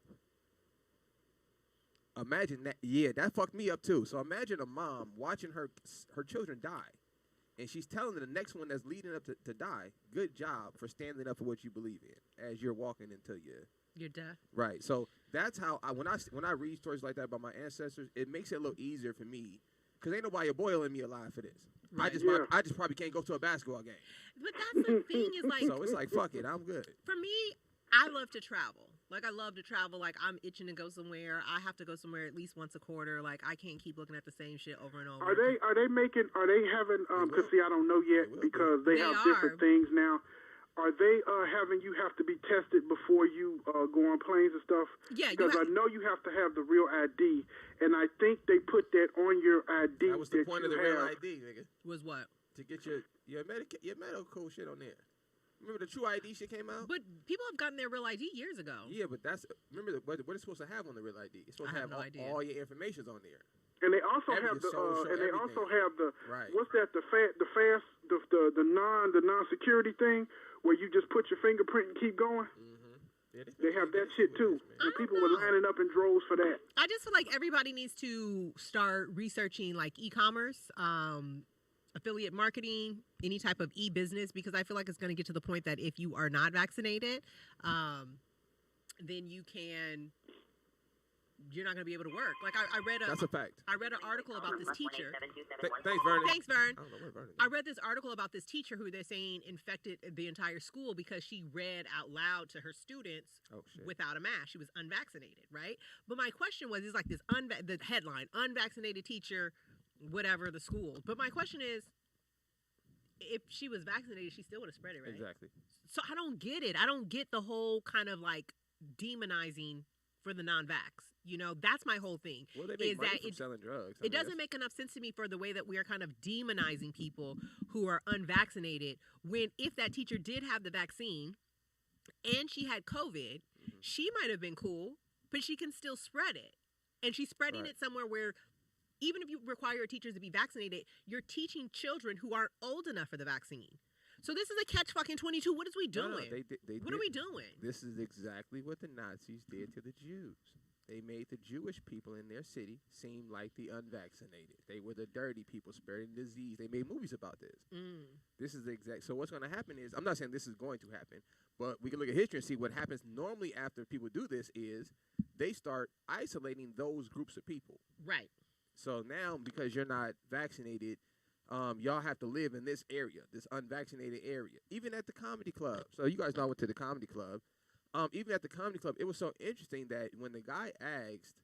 Imagine that. Yeah, that fucked me up too. So imagine a mom watching her children die, and she's telling the next one that's leading up to die, good job for standing up for what you believe in as you're walking into your death. Right. So that's how when I read stories like that about my ancestors, it makes it a little easier for me because ain't nobody boiling me alive for this. Right. I just probably can't go to a basketball game. But that's the thing is like. So it's like fuck it, I'm good. For me, I love to travel. Like, I love to travel. Like, I'm itching to go somewhere. I have to go somewhere at least once a quarter. Like, I can't keep looking at the same shit over and over. Are they having, because see, I don't know yet because they have different things now. Are they having you have to be tested before you go on planes and stuff? Yeah. Because I know you have to have the real ID, and I think they put that on your ID. That was the point of the real ID, nigga. Was what? To get your medical shit on there. Remember the True ID shit came out? But people have gotten their real ID years ago. Yeah, but remember what it's supposed to have on the real ID. It's supposed to have all your information's on there. And they also have the right. What's that? The non-security thing where you just put your fingerprint and keep going. Mm-hmm. Yeah, they have that shit too. And people were lining up in droves for that. I just feel like everybody needs to start researching like e-commerce, affiliate marketing, any type of e-business, because I feel like it's going to get to the point that if you are not vaccinated, then you're not going to be able to work. Like I read that's a fact. I read an article about this teacher. Thanks, Vernon. Thanks, Vern. I don't know where Vernon is. I read this article about this teacher who they're saying infected the entire school because she read out loud to her students without a mask. She was unvaccinated, right? But my question was, it's like this the headline, unvaccinated teacher, whatever the school. But my question is, if she was vaccinated, she still would have spread it, right? Exactly. So I don't get it. I don't get the whole kind of like demonizing for the non-vax. You know, that's my whole thing. Well, they make money from selling drugs. It doesn't make enough sense to me for the way that we are kind of demonizing people who are unvaccinated when if that teacher did have the vaccine and she had COVID, she might have been cool, but she can still spread it. And she's spreading it somewhere where even if you require your teachers to be vaccinated, you're teaching children who aren't old enough for the vaccine. So this is a catch-fucking-22. What is we doing? No, what are we doing? This is exactly what the Nazis did to the Jews. They made the Jewish people in their city seem like the unvaccinated. They were the dirty people spreading disease. They made movies about this. This is the exact. So what's going to happen is, I'm not saying this is going to happen, but we can look at history and see what happens normally after people do this is they start isolating those groups of people. Right. So now, because you're not vaccinated, y'all have to live in this area, this unvaccinated area, even at the comedy club. So you guys know I went to the comedy club. Even at the comedy club, it was so interesting that when the guy asked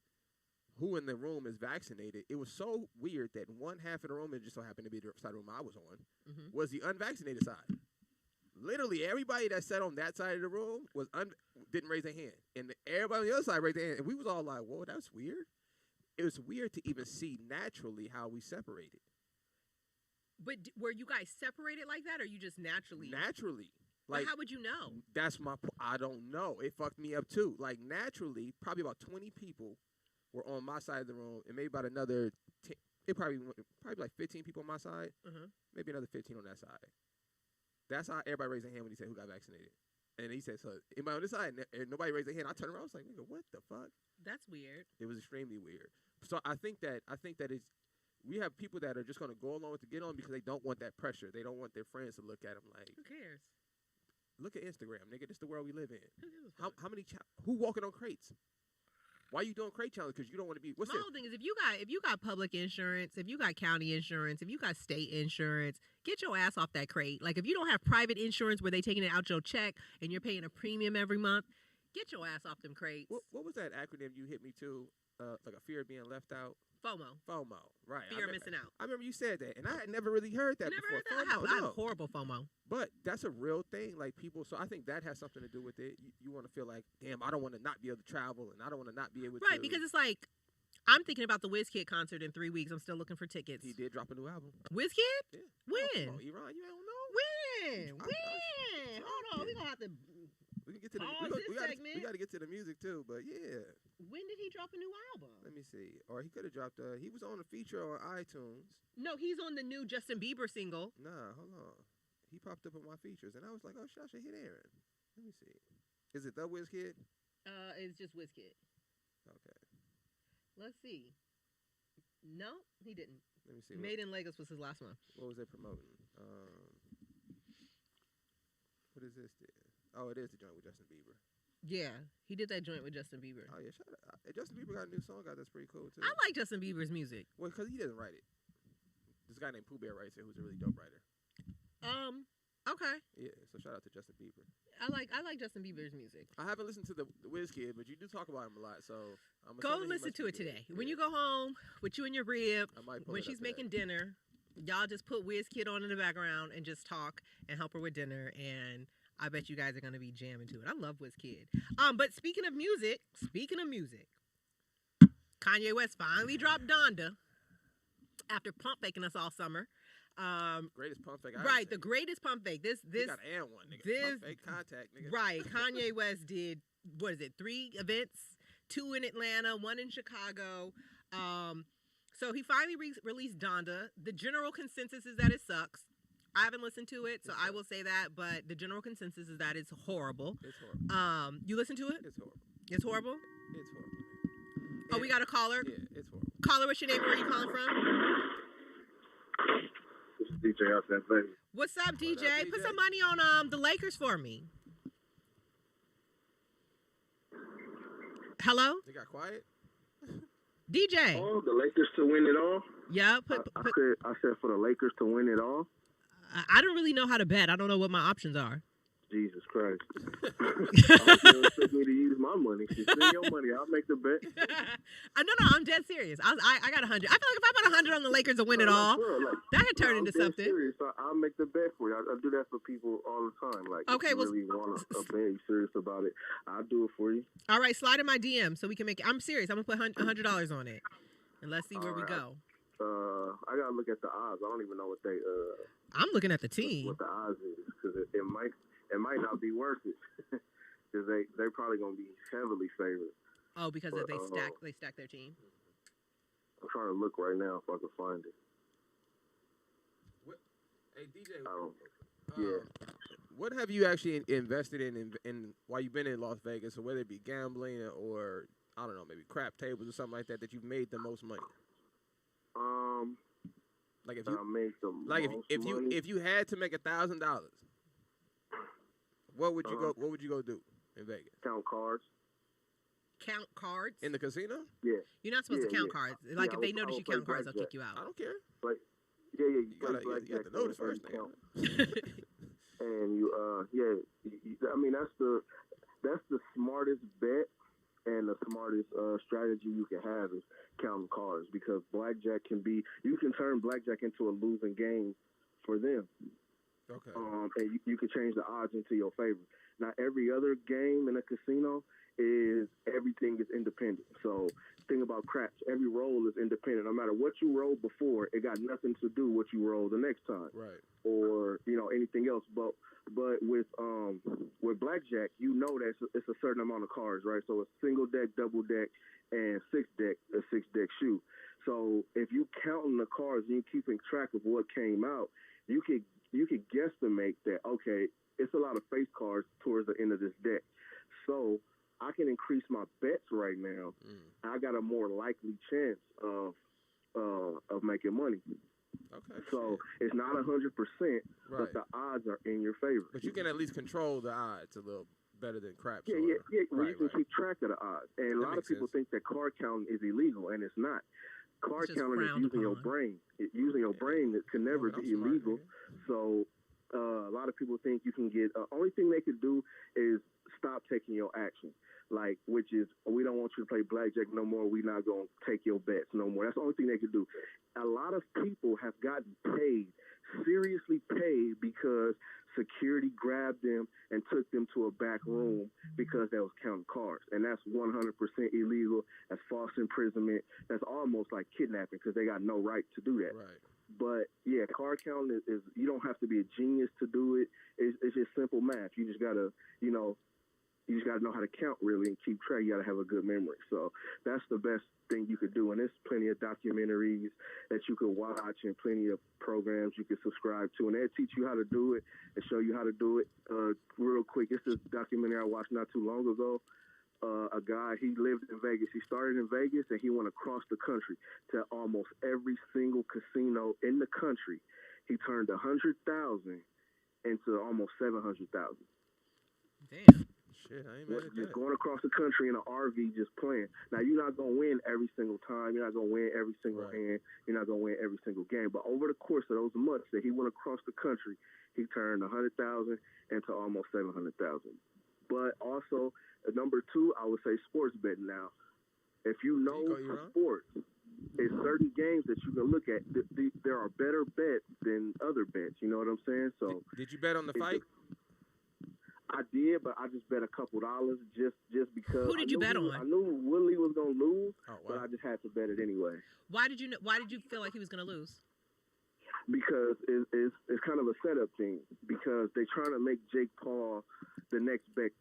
who in the room is vaccinated, it was so weird that one half of the room, it just so happened to be the side of the room I was on, was the unvaccinated side. Literally, everybody that sat on that side of the room didn't raise their hand. And everybody on the other side raised their hand. And we was all like, whoa, that's weird. It was weird to even see naturally how we separated. But were you guys separated like that, or you just naturally? Naturally. Like, how would you know? That's I don't know. It fucked me up too. Like naturally, probably about 20 people were on my side of the room, and maybe about another. It probably like 15 people on my side. Maybe another 15 on that side. That's how everybody raised their hand when he said who got vaccinated. And he said, so anybody on this side, and nobody raised their hand. I turned around, I was like, nigga, what the fuck? That's weird. It was extremely weird. So I think that it's, we have people that are just going to go along with to get on because they don't want that pressure. They don't want their friends to look at them like. Who cares? Look at Instagram, nigga. This is the world we live in. How many, who walking on crates? Why are you doing crate challenge? Because you don't want to be. What's My whole thing is if you got public insurance, if you got county insurance, if you got state insurance, get your ass off that crate. Like if you don't have private insurance where they taking it out your check and you're paying a premium every month, get your ass off them crates. What was that acronym you hit me to? Like a fear of being left out. FOMO, right. Fear of missing out. I remember you said that, and I had never really heard that before. Heard that? I have horrible FOMO. But that's a real thing, like people. So I think that has something to do with it. You want to feel like, damn, I don't want to not be able to travel, and I don't want to not be able to. Right, because it's like, I'm thinking about the WizKid concert in 3 weeks. I'm still looking for tickets. He did drop a new album. WizKid? Yeah. When? Oh, Iran, you don't know? When? Hold on, we gonna have to. We can get to the. We got to get to the music too, but yeah. When did he drop a new album? Let me see. Or he could have dropped. He was on a feature on iTunes. No, he's on the new Justin Bieber single. Nah, hold on. He popped up on my features, and I was like, oh, shit, I should hit Aaron. Let me see. Is it the WizKid? It's just WizKid. Okay. Let's see. No, he didn't. Let me see. Made in Lagos was his last one. What was they promoting? What is this then? Oh, it is the joint with Justin Bieber. Yeah, he did that joint with Justin Bieber. Oh, yeah, shout out. Justin Bieber got a new song out that's pretty cool, too. I like Justin Bieber's music. Well, because he doesn't write it. This guy named Pooh Bear writes it, who's a really dope writer. Okay. Yeah, so shout out to Justin Bieber. I like Justin Bieber's music. I haven't listened to the WizKid, but you do talk about him a lot, so I'm go listen to it today. Yeah. When you go home with you and your rib, when she's making dinner, y'all just put WizKid on in the background and just talk and help her with dinner, and I bet you guys are going to be jamming to it. I love WizKid. But speaking of music, Kanye West finally dropped Donda after pump faking us all summer. Greatest pump fake. Right, the greatest pump fake. This got and one, nigga. Pump fake contact, nigga. Right, Kanye West did, 3 events, 2 in Atlanta, 1 in Chicago. So he finally released Donda. The general consensus is that it sucks. I haven't listened to it, so I will say that, but the general consensus is that it's horrible. It's horrible. You listen to it? It's horrible. It's horrible? It's horrible. Oh, we got a caller? Yeah, it's horrible. Caller, what's your name? Where are you calling from? This is DJ out there, baby. What's up, DJ? Put some money on the Lakers for me. Hello? They got quiet? DJ. Oh, the Lakers to win it all? Yeah. I said for the Lakers to win it all? I don't really know how to bet. I don't know what my options are. Jesus Christ. You expect me to use my money. Spend your money. I'll make the bet. No, I'm dead serious. I got 100. I feel like if I put 100 on the Lakers to win it all, that could turn into something. Serious. I'll make the bet for you. I do that for people all the time. Like, okay, if you really want a bet, you serious about it, I'll do it for you. All right, slide in my DM so we can make it. I'm serious. I'm going to put $100 on it. And let's see where we go. I gotta look at the odds. I don't even know what they. I'm looking at the team. What the odds is, because it might not be worth it, because they're probably gonna be heavily favored. Oh, because they stack their team. I'm trying to look right now if I can find it. What? Hey DJ. Yeah. What have you actually invested in while you've been in Las Vegas, or whether it be gambling or I don't know, maybe crap tables or something like that you've made the most money? Like if you I made the if you had to make $1,000, what would you go? What would you go do in Vegas? Count cards. Count cards in the casino? Yeah. You're not supposed to count cards. Like if they notice you count cards, they'll kick you out. I don't care. Like you got to know this first thing. And I mean that's the smartest bet. And the smartest strategy you can have is counting cards, because you can turn blackjack into a losing game for them. Okay. And you can change the odds into your favor. Now, every other game in a casino is everything is independent. So think about craps. Every roll is independent. No matter what you rolled before, it got nothing to do with what you roll the next time. Right. Or, anything else. But with blackjack, that it's a certain amount of cards, right? So it's single deck, double deck, and a six deck shoe. So if you counting the cards and you keeping track of what came out, you could guesstimate that, okay, it's a lot of face cards towards the end of this deck. So I can increase my bets right now. I got a more likely chance of making money. Okay. So it's not 100%, but the odds are in your favor. But you can at least control the odds a little better than craps. Yeah. Well, you can keep track of the odds. And a lot of people think that card counting is illegal, and it's not. Card counting is using your brain. Using your brain can never be illegal. So a lot of people think you can get. Only thing they could do is stop taking your action. Which is, we don't want you to play blackjack no more. We're not going to take your bets no more. That's the only thing they could do. A lot of people have gotten paid, seriously paid, because security grabbed them and took them to a back room because they was counting cards. And that's 100% illegal. That's false imprisonment. That's almost like kidnapping because they got no right to do that. Right. But, yeah, card counting is you don't have to be a genius to do it. It's just simple math. You just got to, you just got to know how to count, really, and keep track. You got to have a good memory. So that's the best thing you could do. And there's plenty of documentaries that you could watch and plenty of programs you can subscribe to. And they'll teach you how to do it and show you how to do it. Real quick, it's this documentary I watched not too long ago. A guy, he lived in Vegas. He started in Vegas, and he went across the country to almost every single casino in the country. He turned 100,000 into almost 700,000. Damn. Shit, I ain't mad at just that. going across the country in an RV just playing. Now, you're not going to win every single time. You're not going to win every single hand. You're not going to win every single game. But over the course of those months that he went across the country, he turned 100,000 into almost 700,000. But also, number two, I would say sports betting now. If you know sports, there's certain games that you can look at. There are better bets than other bets. You know what I'm saying? So, did you bet on the fight? I did, but I just bet a couple dollars just because. Who did you bet on? I knew Woodley was gonna lose, but I just had to bet it anyway. Why did you feel like he was gonna lose? Because it's kind of a setup thing. Because they're trying to make Jake Paul the next best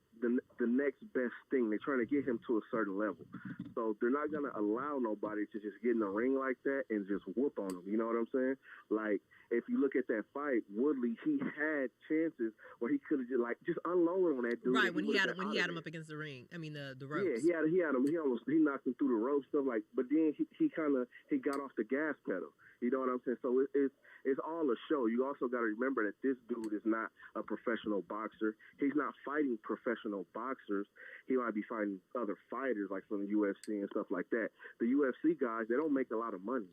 thing. They're trying to get him to a certain level. So they're not gonna allow nobody to just get in a ring like that and just whoop on him. You know what I'm saying? Like, if you look at that fight, Woodley, he had chances where he could have just unloaded on that dude. Right, when he had him up against the ring. I mean the ropes. Yeah, he had him. He knocked him through the ropes, stuff like. But then he got off the gas pedal. You know what I'm saying? So it's all a show. You also got to remember that this dude is not a professional boxer. He's not fighting professional boxers. He might be fighting other fighters like from the UFC and stuff like that. The UFC guys, they don't make a lot of money.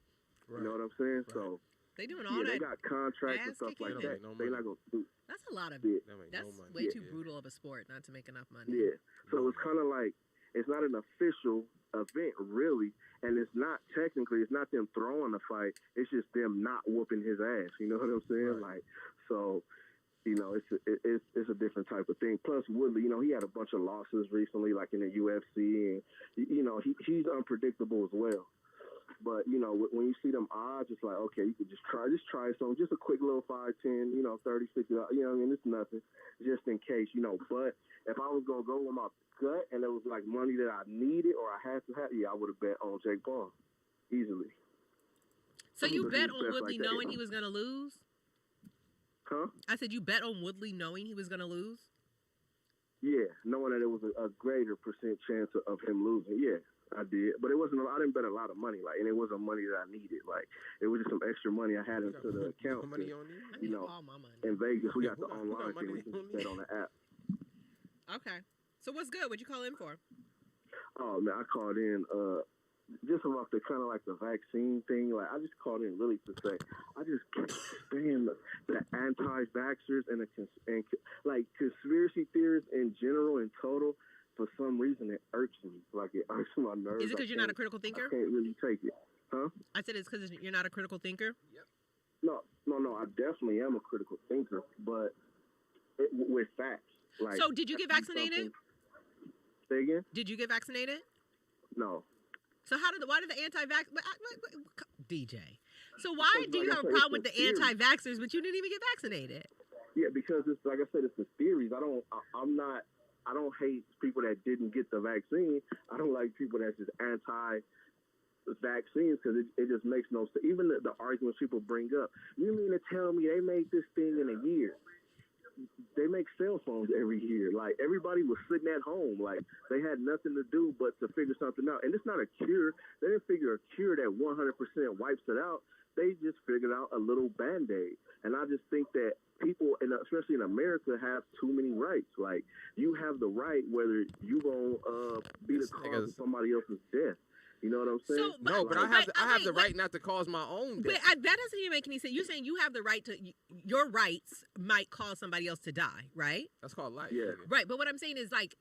Right. You know what I'm saying? Right. So they doing all that. They got contracts and stuff like that. They're not gonna do. That's a lot of. That's way too brutal of a sport not to make enough money. Yeah. So it's kind of like it's not an official event really, and it's not them throwing the fight. It's just them not whooping his ass. You know what I'm saying? Right. Like, so. It's a different type of thing. Plus, Woodley, he had a bunch of losses recently, like in the UFC, and he's unpredictable as well. But when you see them odds, it's like, okay, you could just try something, just a quick little 5, 10, 30, 50. It's nothing, just in case, But if I was gonna go with my gut and it was like money that I needed or I had to have, I would have bet on Jake Paul easily. So you bet on Woodley knowing he was gonna lose? Huh? I said you bet on Woodley knowing he was going to lose? Yeah, knowing that it was a greater percent chance of him losing. Yeah, I did. But I didn't bet a lot of money, and it wasn't money that I needed. It was just some extra money I had into the account. Money on you? All my money. In Vegas, we got the online thing. We can just bet on the app. Okay. So what's good? What'd you call in for? Oh, man, I called in just about the kind of like the vaccine thing. I just called in really to say I just can't stand the anti-vaxxers and conspiracy theorists in general and total. For some reason, it irks me. It irks my nerves. Is it because you're not a critical thinker? I can't really take it. Huh? I said it's because you're not a critical thinker? Yep. No. I definitely am a critical thinker, but with facts. So did you get vaccinated? Say again? Did you get vaccinated? No. So why did the anti-vax DJ? So why Because, do you like I have a said, problem with it's the a theory. anti-vaxxers, but you didn't even get vaccinated? Yeah, because it's like I said, it's the theories. I don't hate people that didn't get the vaccine. I don't like people that's just anti-vaccines because it just makes no sense. Even the arguments people bring up. You mean to tell me they made this thing in a year? They make cell phones every year. Like, everybody was sitting at home. Like, they had nothing to do but to figure something out. And it's not a cure. They didn't figure a cure that 100% wipes it out. They just figured out a little Band-Aid. And I just think that people, especially in America, have too many rights. Like, you have the right whether you going to be the cause of somebody else's death. You know what I'm saying? But I have the right not to cause my own death. But that doesn't even make any sense. You're saying you have the right to, your rights might cause somebody else to die, right? That's called life. Yeah. Right, but what I'm saying is, like,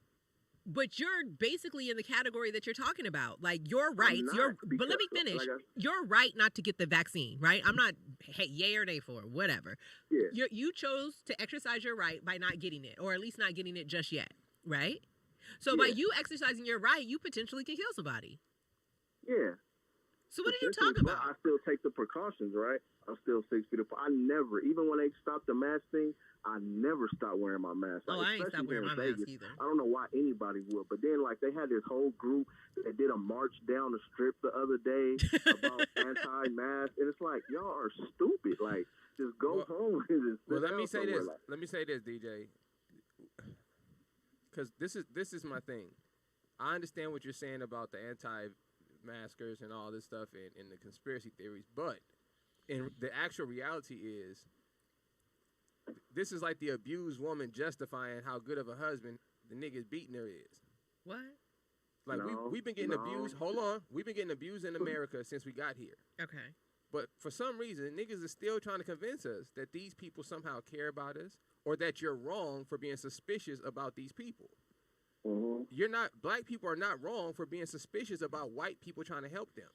but you're basically in the category that you're talking about. Like, your rights, but let me finish. Your right not to get the vaccine, right? I'm not, hey, yay or nay for it, whatever. Yeah. You chose to exercise your right by not getting it, or at least not getting it just yet, right? So by you exercising your right, you potentially can kill somebody. Yeah. So what are you talking about? I still take the precautions, right? I'm still 6 feet apart. I never, even when they stopped the mask thing, I never stopped wearing my mask. Oh, I ain't stopped wearing my mask either. I don't know why anybody would. But then, like, they had this whole group that did a march down the strip the other day about anti-mask. And it's like, y'all are stupid. Like, just go home and just Well, let me say this. Like, Let me say this, DJ. Because this is my thing. I understand what you're saying about the anti-maskers and all this stuff and the conspiracy theories, but in the actual reality is, this is like the abused woman justifying how good of a husband the niggas beating her is. What? Like, we've been getting abused. Hold on. We've been getting abused in America since we got here. Okay. But for some reason, niggas is still trying to convince us that these people somehow care about us, or that you're wrong for being suspicious about these people. You're not, black people are not wrong for being suspicious about white people trying to help them.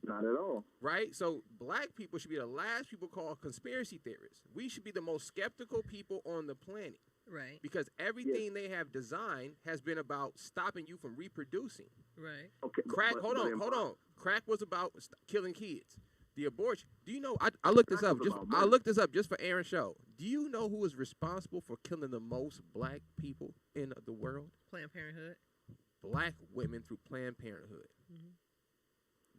Not at all. Right? So black people should be the last people called conspiracy theorists. We should be the most skeptical people on the planet. Right. Because everything they have designed has been about stopping you from reproducing. Right. Okay. Crack, hold on. Crack was about killing kids. The abortion. Do you know? I looked this up. I looked this up just for Aaron's show. Do you know who is responsible for killing the most black people in the world? Planned Parenthood. Black women through Planned Parenthood.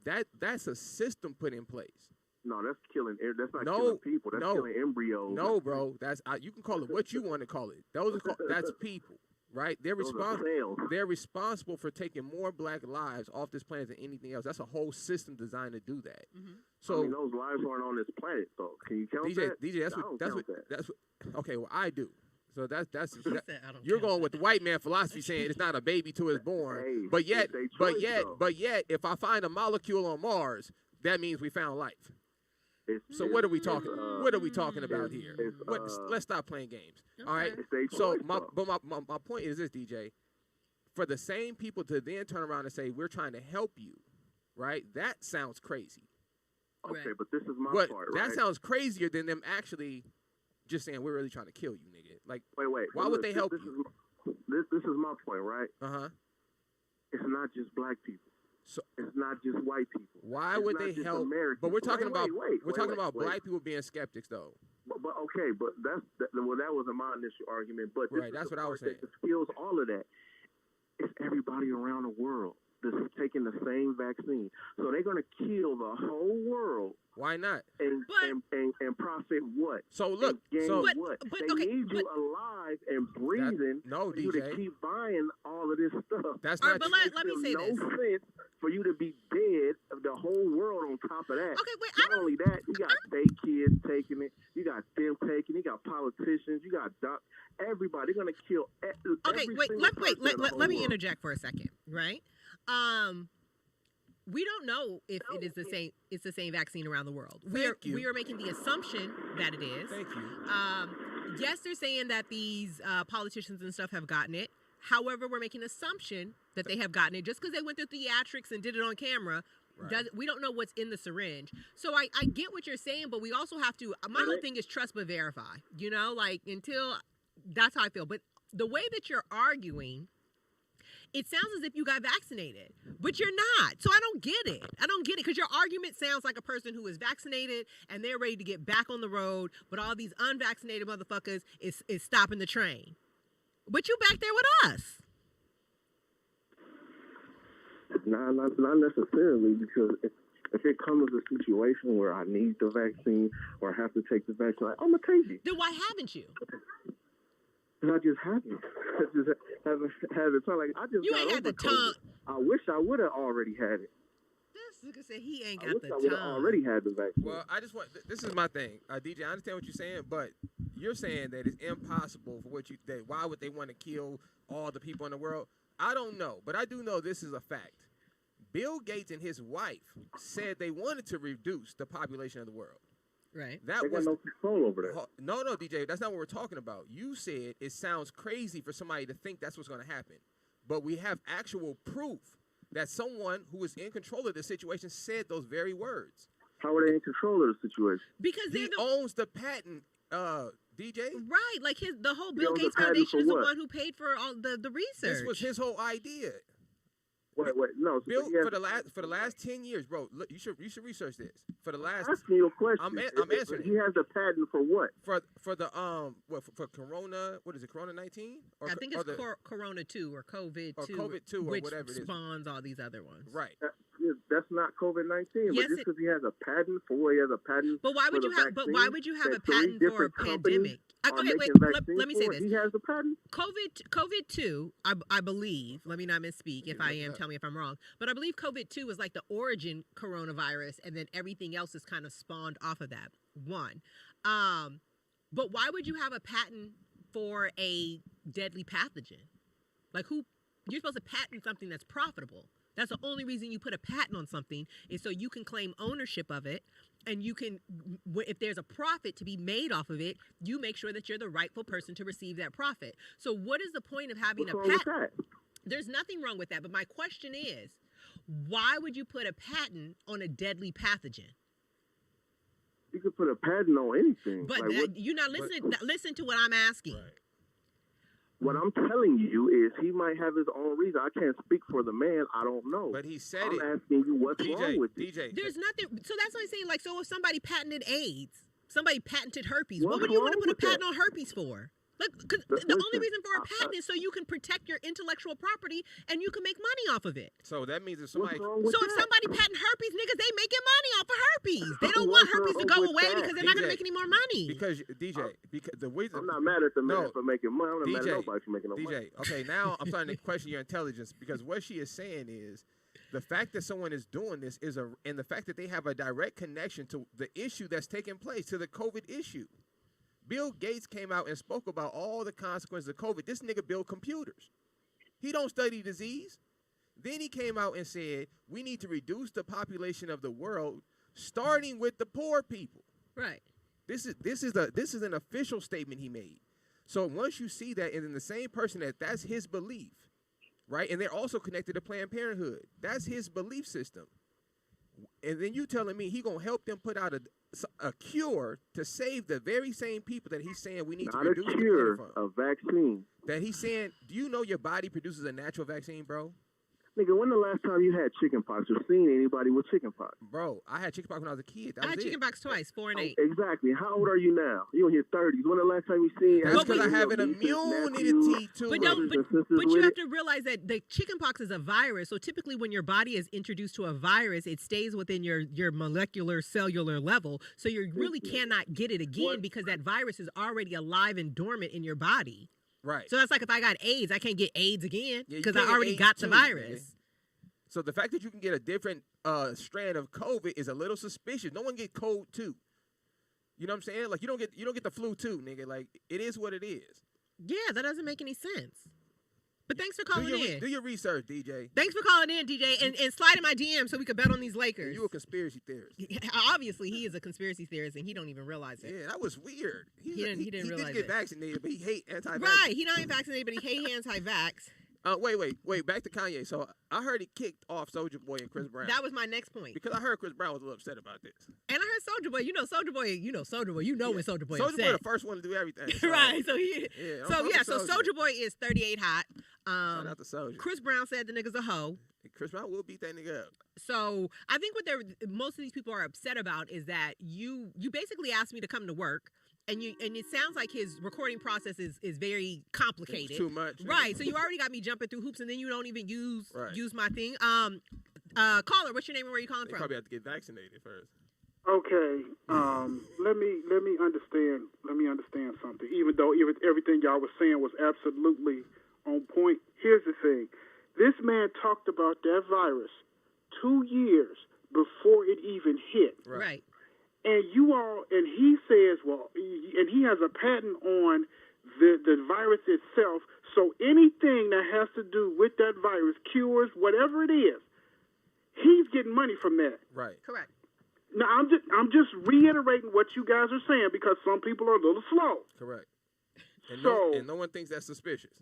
That's a system put in place. No, that's killing. That's not killing people. That's killing embryos. No, bro. That's you can call it what you want to call it. That's people, right? They're responsible. They're responsible for taking more black lives off this planet than anything else. That's a whole system designed to do that. So I mean, those lives aren't on this planet, though. Can you count that? DJ, that's what. Okay, well, I do. So that's you're count going with the white man philosophy, saying it's not a baby till it's born. Hey, but yet, if I find a molecule on Mars, that means we found life. So what are we talking? What are we talking about here? Let's stop playing games. All right. So my point is this, DJ. For the same people to then turn around and say we're trying to help you, right? That sounds crazy. Okay, but this is my part. Right? That sounds crazier than them actually just saying we're really trying to kill you, nigga. Like, wait. Why would they help you? This is my point, right? It's not just black people. So it's not just white people. Why would they help? Americans. But we're talking about black people being skeptics, though. But okay, but that wasn't my initial argument. But right, that's what I was saying. The skills, all of that. It's everybody around the world that's taking the same vaccine, so they're gonna kill the whole world. Why not? And profit what? So look, what? They need you alive and breathing. No, for you to keep buying all of this stuff. That's not. But let me say this. No sense for you to be dead. The whole world on top of that. Okay, wait. Not only that, you got fake kids taking it. You got them taking it. You got politicians. You got everybody. They're gonna kill. Okay, let me interject for a second, right? We don't know if it is the same. It's the same vaccine around the world. We are making the assumption that it is. Thank you. Yes, they're saying that these politicians and stuff have gotten it. However, we're making an assumption that they have gotten it just because they went through theatrics and did it on camera. Right. We don't know what's in the syringe. So I get what you're saying, but we also have to. My whole thing is trust but verify. You know, like until that's how I feel. But the way that you're arguing it sounds as if you got vaccinated, but you're not. So I don't get it. I don't get it because your argument sounds like a person who is vaccinated and they're ready to get back on the road, but all these unvaccinated motherfuckers is stopping the train. But you back there with us. Nah, not necessarily, because if it comes to a situation where I need the vaccine or I have to take the vaccine, I'm gonna take it. Then why haven't you? I just haven't. I just haven't had the time. Like I just you got ain't had over the time. I wish I would have already had it. This nigga said he ain't I got wish the I would have time. already had the vaccine. Well, I just want. This is my thing, DJ. I understand what you're saying, but you're saying that it's impossible for what you. That why would they want to kill all the people in the world? I don't know, but I do know this is a fact. Bill Gates and his wife said they wanted to reduce the population of the world. Right. They got no control over that. No, DJ, that's not what we're talking about. You said it sounds crazy for somebody to think that's what's going to happen. But we have actual proof that someone who is in control of the situation said those very words. How are they in control of the situation? Because he owns the patent, DJ. Right, like the whole Bill Gates Foundation is the one who paid for all the research. This was his whole idea. Wait, no. So Bill, for the last 10 years, bro. Look, you should research this. For the last, I'm asking you a question. I'm answering. He has a patent for what? For the for Corona. What is it? Corona 19? I think it's Corona 2 or COVID 2. Or COVID 2 or which whatever it is. Spawns all these other ones. Right. That's not COVID-19. Yes, but just because he has a patent for what he has a patent. But why would for you the have? But vaccine, why would you have a that three patent for a different pandemic? companies Okay, are wait. making Let me say vaccines this. He has a patent. COVID 2, I believe. Let me not misspeak. If I am, tell me if I'm wrong. But I believe COVID 2 is like the origin coronavirus, and then everything else is kind of spawned off of that. One. But why would you have a patent for a deadly pathogen? Like you're supposed to patent something that's profitable. That's the only reason you put a patent on something is so you can claim ownership of it, and you can, if there's a profit to be made off of it, you make sure that you're the rightful person to receive that profit. So what is the point of having a patent? There's nothing wrong with that, but my question is, why would you put a patent on a deadly pathogen? You could put a patent on anything. But you're not listening. Listen to what I'm asking. Right. What I'm telling you is he might have his own reason. I can't speak for the man. I don't know. But he said I'm asking you what's wrong with it. There's nothing. So that's what I'm saying. Like, so if somebody patented AIDS, somebody patented herpes, what would you want to put a patent on herpes for? Like, because the only reason for a patent is so you can protect your intellectual property and you can make money off of it. So that means if somebody... So if somebody patent herpes, niggas, they making money off of herpes. They don't want herpes to go away because they're not going to make any more money. Because, DJ, because the reason... I'm not mad at the man for making money. I'm not mad at nobody for making no money. Okay, now I'm starting to question your intelligence because what she is saying is the fact that someone is doing this and the fact that they have a direct connection to the issue that's taking place, to the COVID issue. Bill Gates came out and spoke about all the consequences of COVID. This nigga built computers. He don't study disease. Then he came out and said, we need to reduce the population of the world, starting with the poor people. Right. This is an official statement he made. So once you see that, and then the same person that's his belief, right? And they're also connected to Planned Parenthood. That's his belief system. And then you telling me he gonna help them put out a cure to save the very same people that he's saying we need to reduce the cure, a vaccine. That he's saying, do you know your body produces a natural vaccine, bro? Nigga, when the last time you had chickenpox or seen anybody with chickenpox? Bro, I had chickenpox when I was a kid. I had chickenpox twice, 4 and 8. Exactly. How old are you now? You're in your 30s. When the last time you seen? That's because I have an immunity to it. But you have to realize that the chickenpox is a virus. So typically when your body is introduced to a virus, it stays within your molecular cellular level. So you really cannot get it again because that virus is already alive and dormant in your body. Right. So that's like if I got AIDS, I can't get AIDS again because I already got the virus. Man. So the fact that you can get a different strand of COVID is a little suspicious. No one get cold too. You know what I'm saying? Like you don't get the flu too, nigga. Like it is what it is. Yeah, that doesn't make any sense. But thanks for calling in. Do your research, DJ. Thanks for calling in, DJ, and slide in my DM so we could bet on these Lakers. You a conspiracy theorist. Obviously, he is a conspiracy theorist, and he don't even realize it. Yeah, that was weird. He didn't realize it. He did get vaccinated, but he hate anti-vax. Right, he not vaccinated, but he hate anti-vax. Wait. Back to Kanye. So I heard he kicked off Soulja Boy and Chris Brown. That was my next point. Because I heard Chris Brown was a little upset about this. And I heard Soulja Boy. You know Soulja Boy. When Soulja Boy Soulja upset. Boy the first one to do everything. So, right. So So Soulja Boy is 38 hot. Shout out to Soulja. Chris Brown said the nigga's a hoe. Chris Brown will beat that nigga up. So I think what most of these people are upset about is that you basically asked me to come to work. And it sounds like his recording process is very complicated. It's too much. Right. So you already got me jumping through hoops, and then you don't even use my thing. Caller, what's your name and where you calling They from? probably have to get vaccinated first. Okay, let me understand. Let me understand something. Even though everything y'all was saying was absolutely on point, here's the thing: this man talked about that virus 2 years before it even hit. Right. And and he says, and he has a patent on the virus itself. So anything that has to do with that virus, cures, whatever it is, he's getting money from that. Right. Correct. Now I'm just reiterating what you guys are saying because some people are a little slow. Correct. And So no one thinks that's suspicious.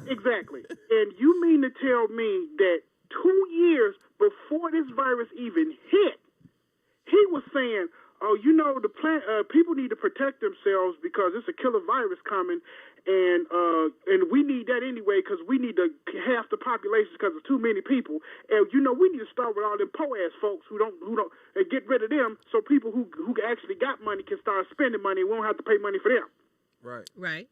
Exactly. And you mean to tell me that 2 years before this virus even hit, he was saying, "Oh, the people need to protect themselves because it's a killer virus coming, and we need that anyway because we need to half the population because there's too many people, and we need to start with all them poor ass folks who don't and get rid of them so people who actually got money can start spending money. And we won't have to pay money for them." Right. Right.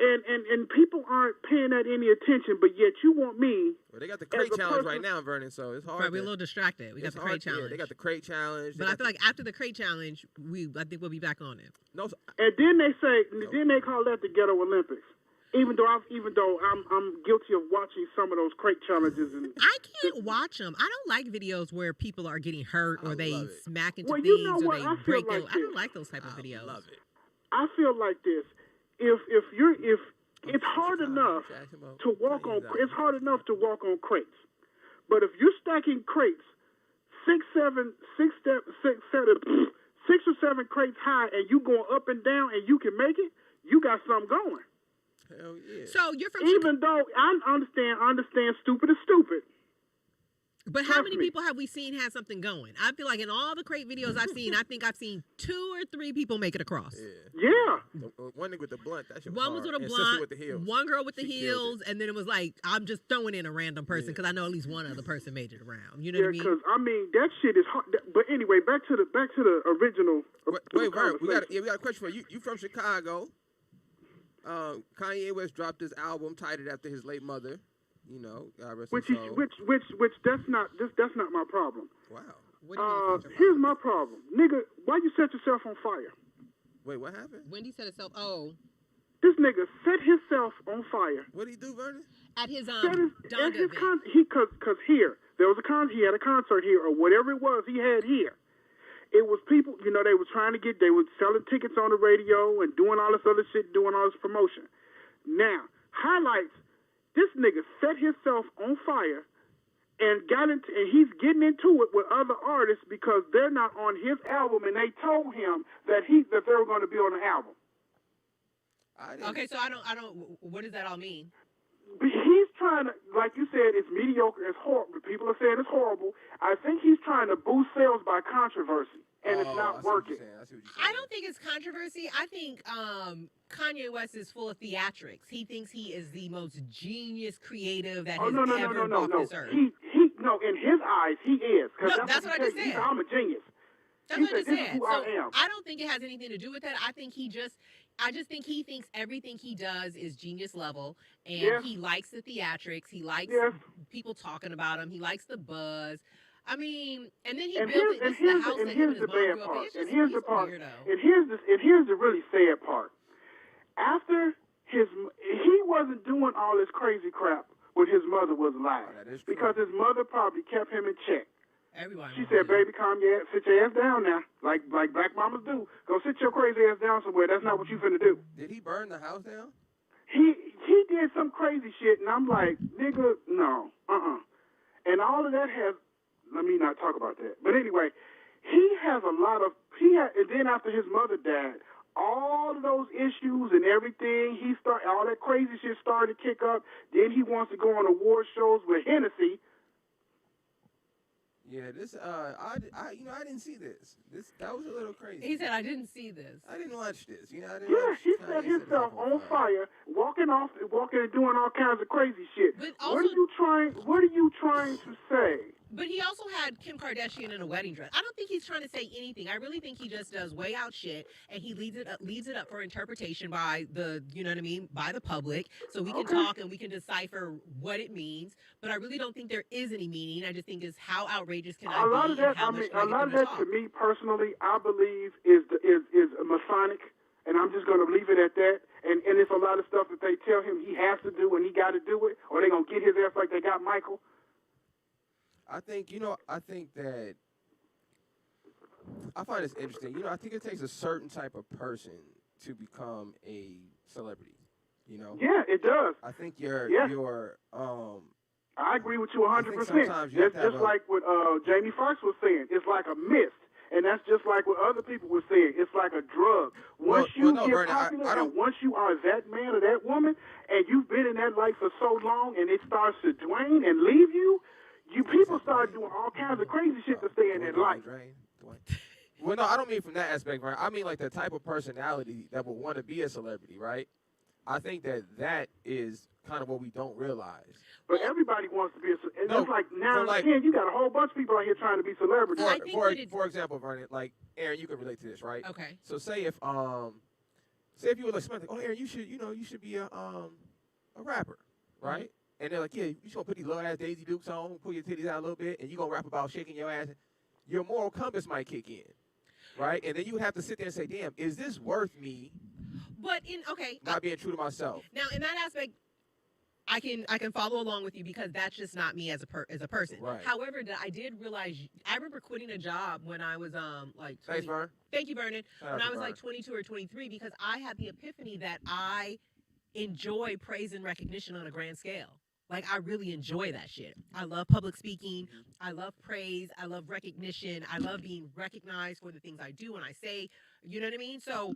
And people aren't paying that any attention, but yet you want me. Well, they got the crate challenge right now, Vernon, so it's hard. Right, we're a little distracted. We got the crate challenge. Yeah, they got the crate challenge. But I feel like after the crate challenge, I think we'll be back on it. No. And then they call that the Ghetto Olympics. Even though I'm guilty of watching some of those crate challenges, and I can't watch them. I don't like videos where people are getting hurt or they smack into things or they break their. I don't like those type of videos. I love it. I feel like this. If it's hard enough to walk on crates, but if you're stacking crates 6 or 7 crates high and you going up and down and you can make it, you got something going. Hell yeah. So you're from Even though I understand stupid is stupid. But how many people have we seen have something going? I feel like in all the crate videos I've seen, I think I've seen 2 or 3 people make it across. Yeah. One nigga with the blunt. That shit was One was hard. with a And blunt. sister with the heels. One girl with the She heels, and then it was like I'm just throwing in a random person because I know at least one other person made it around. You know what I mean? because that shit is hard. But anyway, back to the original. Wait, Vern, we got a question for you. You from Chicago? Kanye West dropped his album titled after his late mother. God rest his soul. Which that's not my problem. Wow. What do you mean Here's my problem, nigga. Why you set yourself on fire? Wait, what happened? Wendy said itself. Oh, this nigga set himself on fire. What did he do, Vernon? at his Donda event. Because here there was he had a concert here or whatever it was he had here. It was people, they were they were selling tickets on the radio and doing all this other shit, doing all this promotion. Now, highlights, this nigga set himself on fire and and he's getting into it with other artists because they're not on his album and they told him that they were going to be on the album. Okay, so I don't, what does that all mean? He's trying to, like you said, it's mediocre, it's horrible. People are saying it's horrible. I think he's trying to boost sales by controversy, and it's not working. I don't think it's controversy. I think Kanye West is full of theatrics. He thinks he is the most genius creative that has ever walked this earth. No, in his eyes, he is. No, that's what I just said. I'm a genius. That's what I just This said. is who So I am. I don't think it has anything to do with that. I just think he thinks everything he does is genius level, and he likes the theatrics. He likes people talking about him. He likes the buzz. I mean, and then he built it. This is the house that him and his mom grew up in. It's just he's weirdo. And here's the really sad part. After he wasn't doing all this crazy crap when his mother was alive, because his mother probably kept him in check. Everyone. She said, "Baby, sit your ass down now, like black mamas do. Go sit your crazy ass down somewhere. That's not what you finna do." Did he burn the house down? He did some crazy shit, and I'm like, nigga, no, And all of that has. Let me not talk about that. But anyway, he has a lot of. And then after his mother died, all of those issues and everything, all that crazy shit started to kick up. Then he wants to go on award shows with Hennessy. Yeah, this I didn't see this. That was a little crazy. He said, "I didn't see this. I didn't watch this. You know, I didn't Yeah, watch he Kanye set set himself on fire, walking and doing all kinds of crazy shit. But What also- are you trying to say? But he also had Kim Kardashian in a wedding dress. I don't think he's trying to say anything. I really think he just does way out shit, and he leaves it up for interpretation by the, you know what I mean, by the public, so we can talk and we can decipher what it means. But I really don't think there is any meaning. I just think it's how outrageous can I be? A lot of that, to me personally, I believe is Masonic, and I'm just going to leave it at that. And it's a lot of stuff that they tell him he has to do and he got to do it, or they're going to get his ass like they got Michael. I think that I find this interesting. I think it takes a certain type of person to become a celebrity. Yeah, it does. I think you're I agree with you 100%. Sometimes you have to have just like what Jamie Foxx was saying. It's like a mist. And that's just like what other people were saying. It's like a drug. Once you get popular, and once you are that man or that woman, and you've been in that life for so long, and it starts to drain and leave you, people start doing all kinds of crazy shit to stay in that life. Well, no, I don't mean from that aspect, right? I mean like the type of personality that would want to be a celebrity, right? I think that is kind of what we don't realize. But everybody wants to be just like now and again, you got a whole bunch of people out here trying to be celebrities. For example, Vernon, like Aaron, you can relate to this, right? Okay. So say if you were like somebody, oh Aaron, you should be a rapper, right? Mm-hmm. And they're like, yeah, you just gonna put these little ass Daisy Dukes on, pull your titties out a little bit, and you gonna rap about shaking your ass. Your moral compass might kick in, right? And then you would have to sit there and say, damn, is this worth me? But not being true to myself. Now, in that aspect, I can follow along with you because that's just not me as a person. Right. However, I did realize I remember quitting a job when I was like 20, thanks, Vern. Thank you, Vernon. When I was like 22 or 23 because I had the epiphany that I enjoy praise and recognition on a grand scale. Like, I really enjoy that shit. I love public speaking. I love praise. I love recognition. I love being recognized for the things I do and I say. You know what I mean? So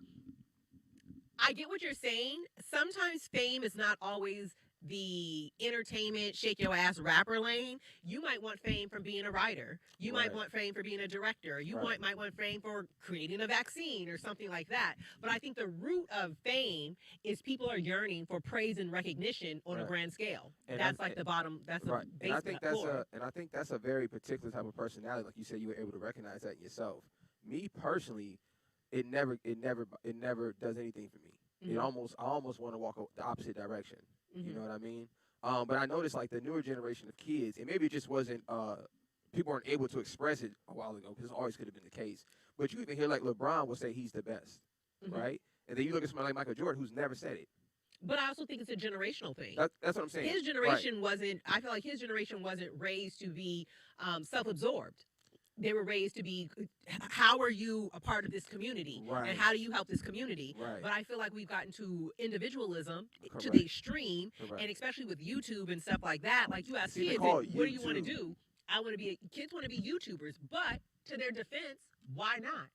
I get what you're saying. Sometimes fame is not always the entertainment, shake your ass rapper lane. You might want fame from being a writer. You might want fame for being a director. You might want fame for creating a vaccine or something like that. But I think the root of fame is people are yearning for praise and recognition on a grand scale. And that's like the bottom. That's the base. And I think that's a very particular type of personality. Like you said, you were able to recognize that in yourself. Me personally, it never does anything for me. Mm-hmm. I almost want to walk the opposite direction. Mm-hmm. You know what I mean? But I noticed like the newer generation of kids, and maybe it just wasn't people weren't able to express it a while ago because it always could have been the case. But you even hear like LeBron will say he's the best, right? And then you look at somebody like Michael Jordan who's never said it. But I also think it's a generational thing. That's what I'm saying. His generation wasn't. I feel like his generation wasn't raised to be self-absorbed. They were raised to be, how are you a part of this community? Right. And how do you help this community? Right. But I feel like we've gotten to individualism to the extreme, and especially with YouTube and stuff like that. Like you ask kids, what do you want to do? Kids want to be YouTubers, but to their defense, why not?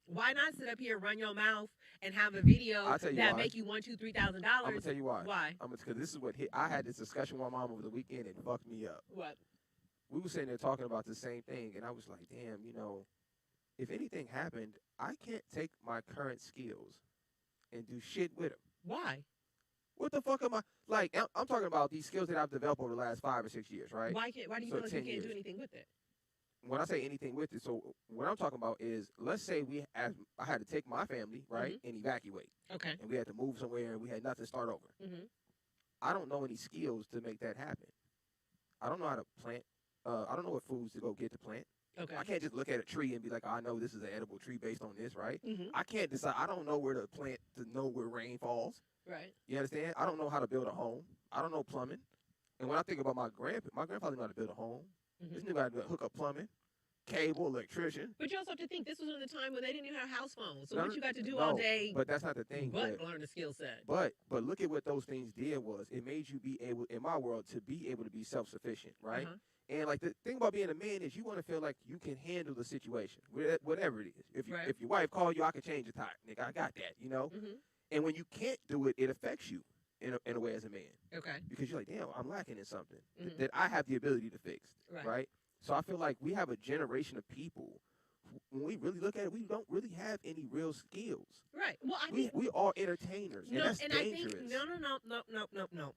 Why not sit up here, run your mouth, and have a video that make you $1,000, $2,000, $3,000? I'm gonna tell you why. Why? Because this is what I had this discussion with my mom over the weekend and it fucked me up. What? We were sitting there talking about the same thing, and I was like, damn, if anything happened, I can't take my current skills and do shit with them. Why? What the fuck am I? Like, I'm talking about these skills that I've developed over the last 5 or 6 years, right? Why do you feel like you can't do anything with it? When I say anything with it, so what I'm talking about is, let's say I had to take my family, right, and evacuate. Okay. And we had to move somewhere, and we had nothing to start over. Mm-hmm. I don't know any skills to make that happen. I don't know how to plant. I don't know what foods to go get to plant. Okay. I can't just look at a tree and be like, I know this is an edible tree based on this, right? Mm-hmm. I can't decide. I don't know where to plant to know where rain falls. Right. You understand? I don't know how to build a home. I don't know plumbing. And when I think about my grandfather knew how to build a home. Mm-hmm. This nigga had to hook up plumbing, cable, electrician. But you also have to think, this was in the time when they didn't even have house phones. So what you got to do all day? But that's not the thing. But learn the skill set. But look at what those things did was it made you be able, in my world, to be able to be self-sufficient, right? Uh-huh. And like the thing about being a man is you want to feel like you can handle the situation, whatever it is. If your wife called you, I can change the tire, nigga. I got that, you know. Mm-hmm. And when you can't do it, it affects you in a way as a man. Okay. Because you're like, damn, I'm lacking in something Mm-hmm. that I have the ability to fix, Right. right? So I feel like we have a generation of people when we really look at it, we don't really have any real skills. Right. Well, we are entertainers, and that's dangerous. No.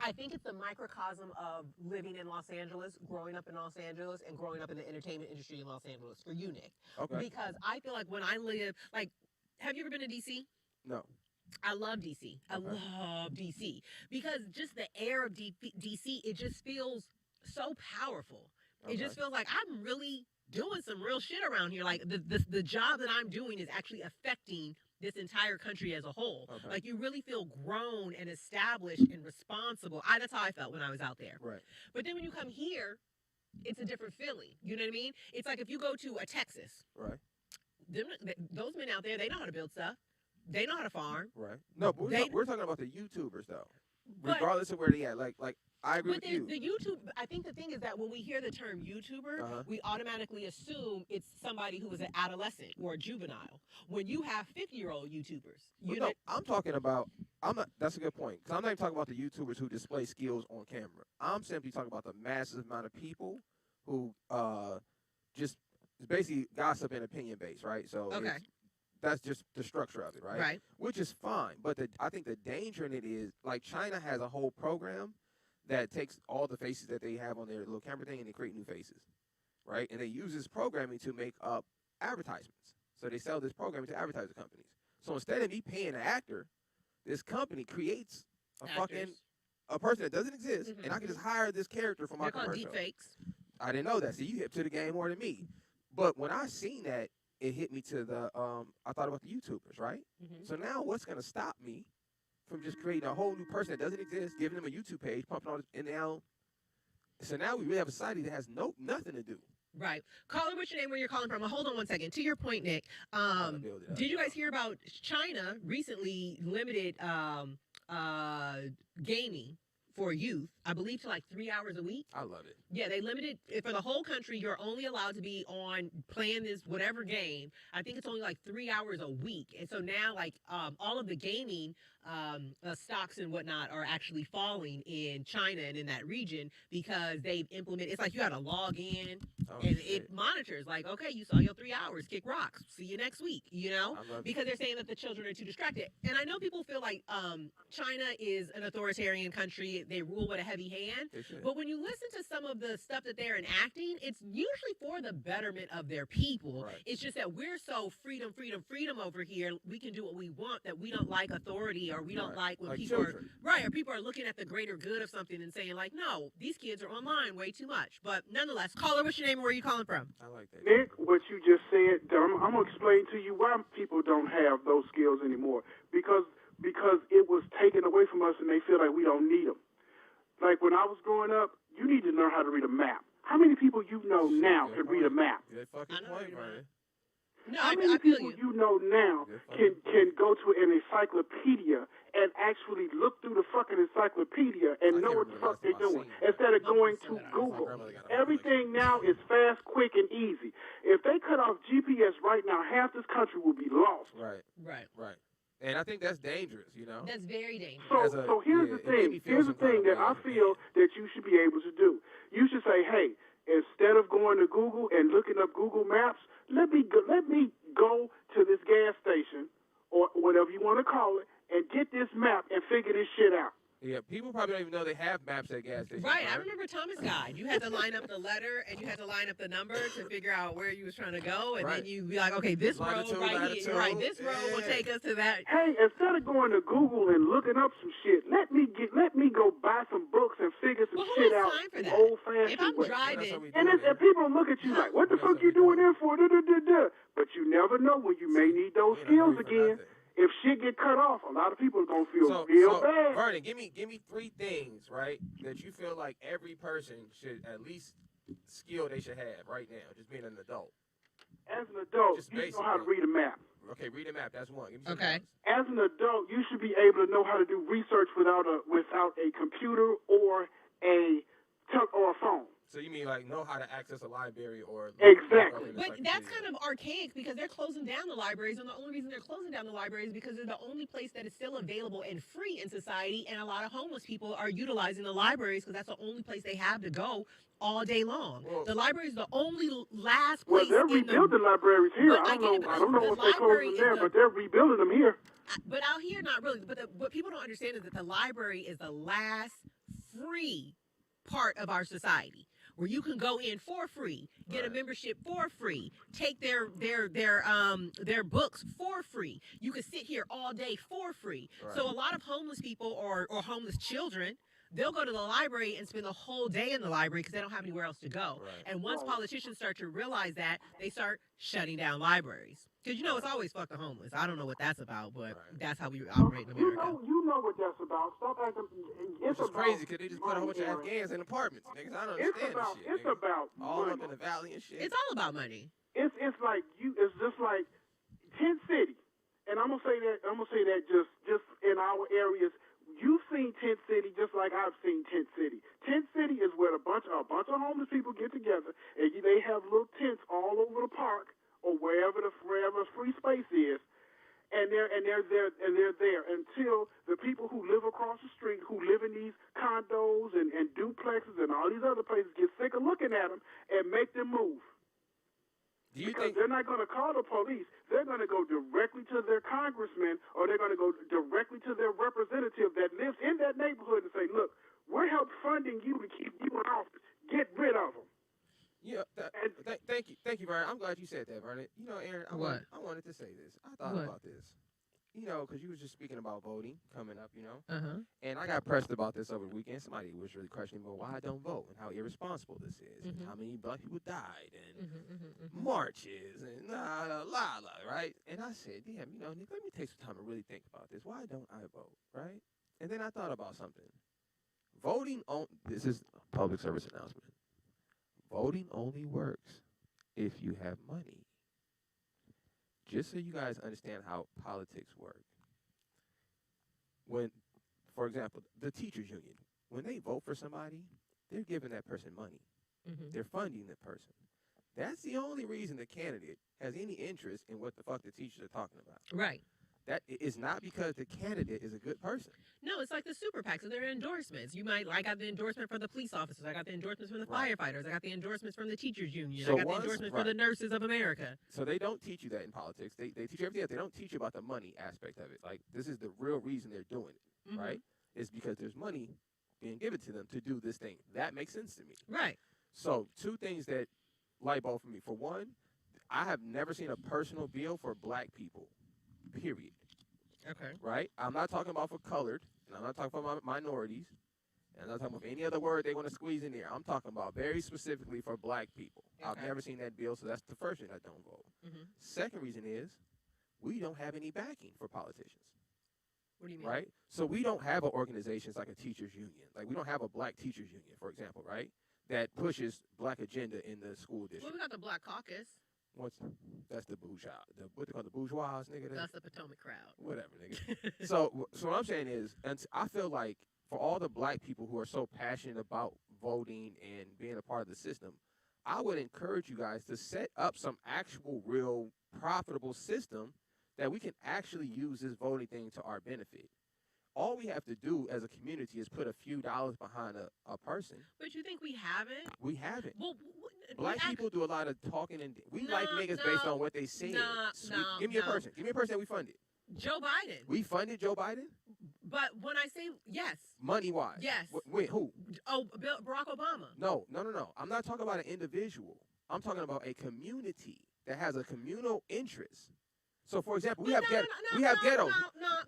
I think it's a microcosm of living in Los Angeles, growing up in Los Angeles, and growing up in the entertainment industry in Los Angeles for you, Nick. Okay. Because I feel like when I live, like, have you ever been to D.C.? No. I love DC. I love DC because just the air of DC, it just feels so powerful. Okay. It just feels like I'm really doing some real shit around here. Like the job that I'm doing is actually affecting this entire country as a whole. Okay. Like you really feel grown and established and responsible. That's how I felt when I was out there. Right. But then when you come here, it's a different feeling. You know what I mean? It's like if you go to a Texas. Right. Those men out there, they know how to build stuff. They know how to farm. Right. No, but we're talking about the YouTubers though. Regardless of where they at, like I agree with you. The YouTube, I think the thing is that when we hear the term YouTuber, we automatically assume it's somebody who is an adolescent or a juvenile. When you have 50-year-old YouTubers, I'm talking about. That's a good point because I'm not even talking about the YouTubers who display skills on camera. I'm simply talking about the massive amount of people who just basically gossip and opinion based, right? So that's just the structure of it, right? Right. Which is fine, but I think the danger in it is like China has a whole program that takes all the faces that they have on their little camera thing and they create new faces, right? And they use this programming to make up advertisements. So they sell this programming to advertiser companies. So instead of me paying an actor, this company creates a person that doesn't exist, and I can just hire this character for my commercial. They're called deepfakes. I didn't know that. So you hip to the game more than me. But when I seen that, it hit me to the I thought about the YouTubers, right? So now what's gonna stop me from just creating a whole new person that doesn't exist, giving them a YouTube page, pumping all this, and now we really have a society that has nothing to do. Right. Caller, what's your name? Where you're calling from? Hold on one second. To your point, Nick. Did you guys hear about China recently limited gaming for youth, I believe, to like 3 hours a week? I love it. Yeah, they limited it for the whole country. You're only allowed to be on playing this whatever game. I think it's only like 3 hours a week. And so now like all of the gaming stocks and whatnot are actually falling in China and in that region because they've implemented, it's like you got to log in it monitors like, okay, you saw your 3 hours, kick rocks, see you next week, you know, because they're saying that the children are too distracted. And I know people feel like China is an authoritarian country. They rule with a heavy hand. But when you listen to some of the stuff that they're enacting, it's usually for the betterment of their people. Right. It's just that we're so freedom over here. We can do what we want, that we don't like authority, or we don't like when people are looking at the greater good of something and saying like, no, these kids are online way too much. But nonetheless, caller, what's your name and where are you calling from? I like that. Nick, what you just said, I'm going to explain to you why people don't have those skills anymore. Because it was taken away from us and they feel like we don't need them. Like when I was growing up, you need to learn how to read a map. How many people you know now can read a map? Good fucking point, Brian. No, How many people you know now can go to an encyclopedia and actually look through the fucking encyclopedia and know what the fuck they're doing instead of going to Google? Everything now is fast, quick, and easy. If they cut off GPS right now, half this country will be lost. Right. And I think that's dangerous, you know? That's very dangerous. So here's the thing. Here's the thing that I feel that you should be able to do. You should say, hey, instead of going to Google and looking up Google Maps, let me go to this gas station or whatever you want to call it and get this map and figure this shit out. Yeah, people probably don't even know they have maps at gas stations. Right, I remember Thomas Guide. You had to line up the letter and you had to line up the number to figure out where you was trying to go, and then you be like, okay, this road right here, right, this road will take us to that. Hey, instead of going to Google and looking up some shit, let me go buy some books and figure some shit out the old-fashioned If I'm way. driving, And people look at you like, what the fuck you doing there for? But you never know when you may need those skills again. If shit get cut off, a lot of people are gonna feel real bad. Vernon, give me 3 things, right, that you feel like every person should at least skill they should have right now, just being an adult. As an adult, you know how to read a map. Okay, read a map. That's one. Give me okay. As an adult, you should be able to know how to do research without a computer or a phone. So you mean like know how to access a library or Exactly. But that's kind of archaic because they're closing down the libraries, and the only reason they're closing down the libraries is because they're the only place that is still available and free in society, and a lot of homeless people are utilizing the libraries because that's the only place they have to go all day long. Well, the library is the only last Well, place they're in the rebuilding libraries here. But I don't know the what they're library closing is there, the- but they're rebuilding them here. But out here, not really. But what people don't understand is that the library is the last free part of our society, where you can go in for free, get a membership for free, take their books for free. You can sit here all day for free. Right. So a lot of homeless people or homeless children, they'll go to the library and spend the whole day in the library because they don't have anywhere else to go. Right. And once politicians start to realize that, they start shutting down libraries. Because it's always fuck the homeless. I don't know what that's about, but that's how we operate in America. You know what that's about. Stop acting. Which is crazy because they just put a whole bunch of Afghans in apartments. Niggas, I don't understand this shit. It's nigga. about all money. up in the valley and shit. It's all about money. It's like it's just like Tent City, and I'm gonna say that just in our areas. You've seen Tent City just like I've seen Tent City. Tent City is where a bunch of homeless people get together, and they have little tents all over the park or wherever free space is, and they're there until the people who live across the street, who live in these condos and duplexes and all these other places, get sick of looking at them and make them move. Because they're not going to call the police. They're going to go directly to their congressman, or they're going to go directly to their representative that lives in that neighborhood and say, look, we're help funding you to keep you in office. Get rid of them. Yeah, thank you, Vernon. I'm glad you said that, Vernon. You know, Aaron, I wanted to say this. I thought about this. You know, because you was just speaking about voting coming up, you know. And I got pressed about this over the weekend. Somebody was really questioning about why I don't vote and how irresponsible this is, and how many black people died, and marches, and right? And I said, damn, you know, Nick, let me take some time to really think about this. Why don't I vote, right? And then I thought about something. Voting on this is a public service announcement. Voting only works if you have money. Just so you guys understand how politics work. When, for example, the teachers union, when they vote for somebody, they're giving that person money. They're funding that person. That's the only reason the candidate has any interest in what the fuck the teachers are talking about. Right. That is not because the candidate is a good person. No, it's like the super PACs. So they're endorsements. I got the endorsement for the police officers. I got the endorsements from the firefighters. I got the endorsements from the teachers union. So I got the endorsement for the nurses of America. So they don't teach you that in politics. They teach you everything else. They don't teach you about the money aspect of it. Like, this is the real reason they're doing it, right? It's because there's money being given to them to do this thing. That makes sense to me. Right. So two things that light bulb for me. For one, I have never seen a personal bill for black people, period. Okay. Right? I'm not talking about for colored, and I'm not talking about minorities, and I'm not talking about any other word they want to squeeze in there. I'm talking about very specifically for black people. Okay. I've never seen that bill, so that's the first reason I don't vote. Second reason is we don't have any backing for politicians. What do you mean? Right? So we don't have an organization like a teachers union. Like, we don't have a black teachers union, for example, right? That pushes black agenda in the school district. Well, we got the Black Caucus. That's the bourgeois. What they call the bourgeois, nigga? That's the Potomac crowd. Whatever, nigga. So what I'm saying is, and I feel like for all the black people who are so passionate about voting and being a part of the system, I would encourage you guys to set up some actual, real, profitable system that we can actually use this voting thing to our benefit. All we have to do as a community is put a few dollars behind a person. But you think we haven't? We haven't. Well, black people do a lot of talking, and we like niggas based on what they say. Give me a person. Give me a person that we funded. Joe Biden. We funded Joe Biden? But when I say yes. Money-wise? Yes. Wait, who? Oh, Barack Obama. No. I'm not talking about an individual. I'm talking about a community that has a communal interest. So, for example, we have ghettos.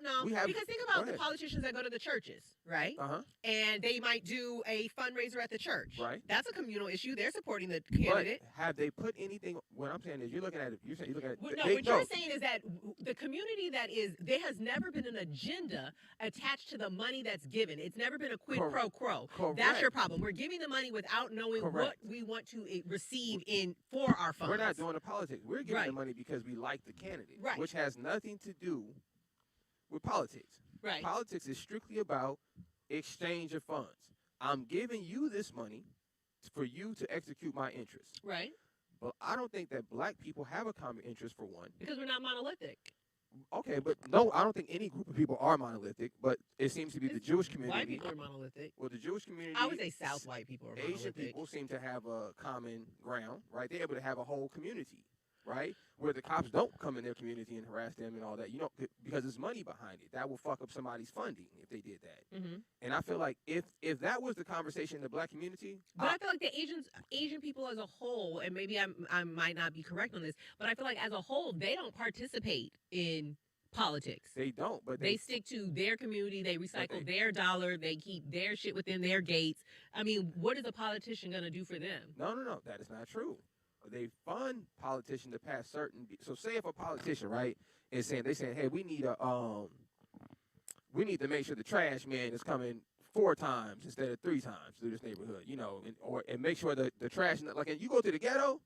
No. Because think about the politicians that go to the churches, right? And they might do a fundraiser at the church. Right. That's a communal issue. They're supporting the candidate. But have they put anything? What I'm saying is, you're looking at it. You're looking at it. What you're saying is that the community there has never been an agenda attached to the money that's given. It's never been a quid pro quo. Correct. That's your problem. We're giving the money without knowing what we want to receive for our funds. We're not doing the politics. We're giving the money because we like the candidate. Right. Which has nothing to do with politics. Right. Politics is strictly about exchange of funds. I'm giving you this money for you to execute my interests. Right. But I don't think that black people have a common interest for one. Because we're not monolithic. Okay, but no, I don't think any group of people are monolithic, but it seems to be the Jewish community. White people are monolithic. Well, the Jewish community. I would say South white people are monolithic. Asian people seem to have a common ground, right? They're able to have a whole community, right? Where the cops don't come in their community and harass them and all that, because there's money behind it. That will fuck up somebody's funding if they did that. Mm-hmm. And I feel like if that was the conversation in the black community, but I feel like the Asian people as a whole, and maybe I might not be correct on this, but I feel like as a whole they don't participate in politics. They don't, but they stick to their community. They recycle their dollar. They keep their shit within their gates. I mean, what is a politician gonna do for them? No, that is not true. They fund politicians to pass certain. So say if a politician, right, is saying hey, we need to make sure the trash man is coming 4 times instead of 3 times through this neighborhood, and make sure that the trash, like, and you go to the ghetto,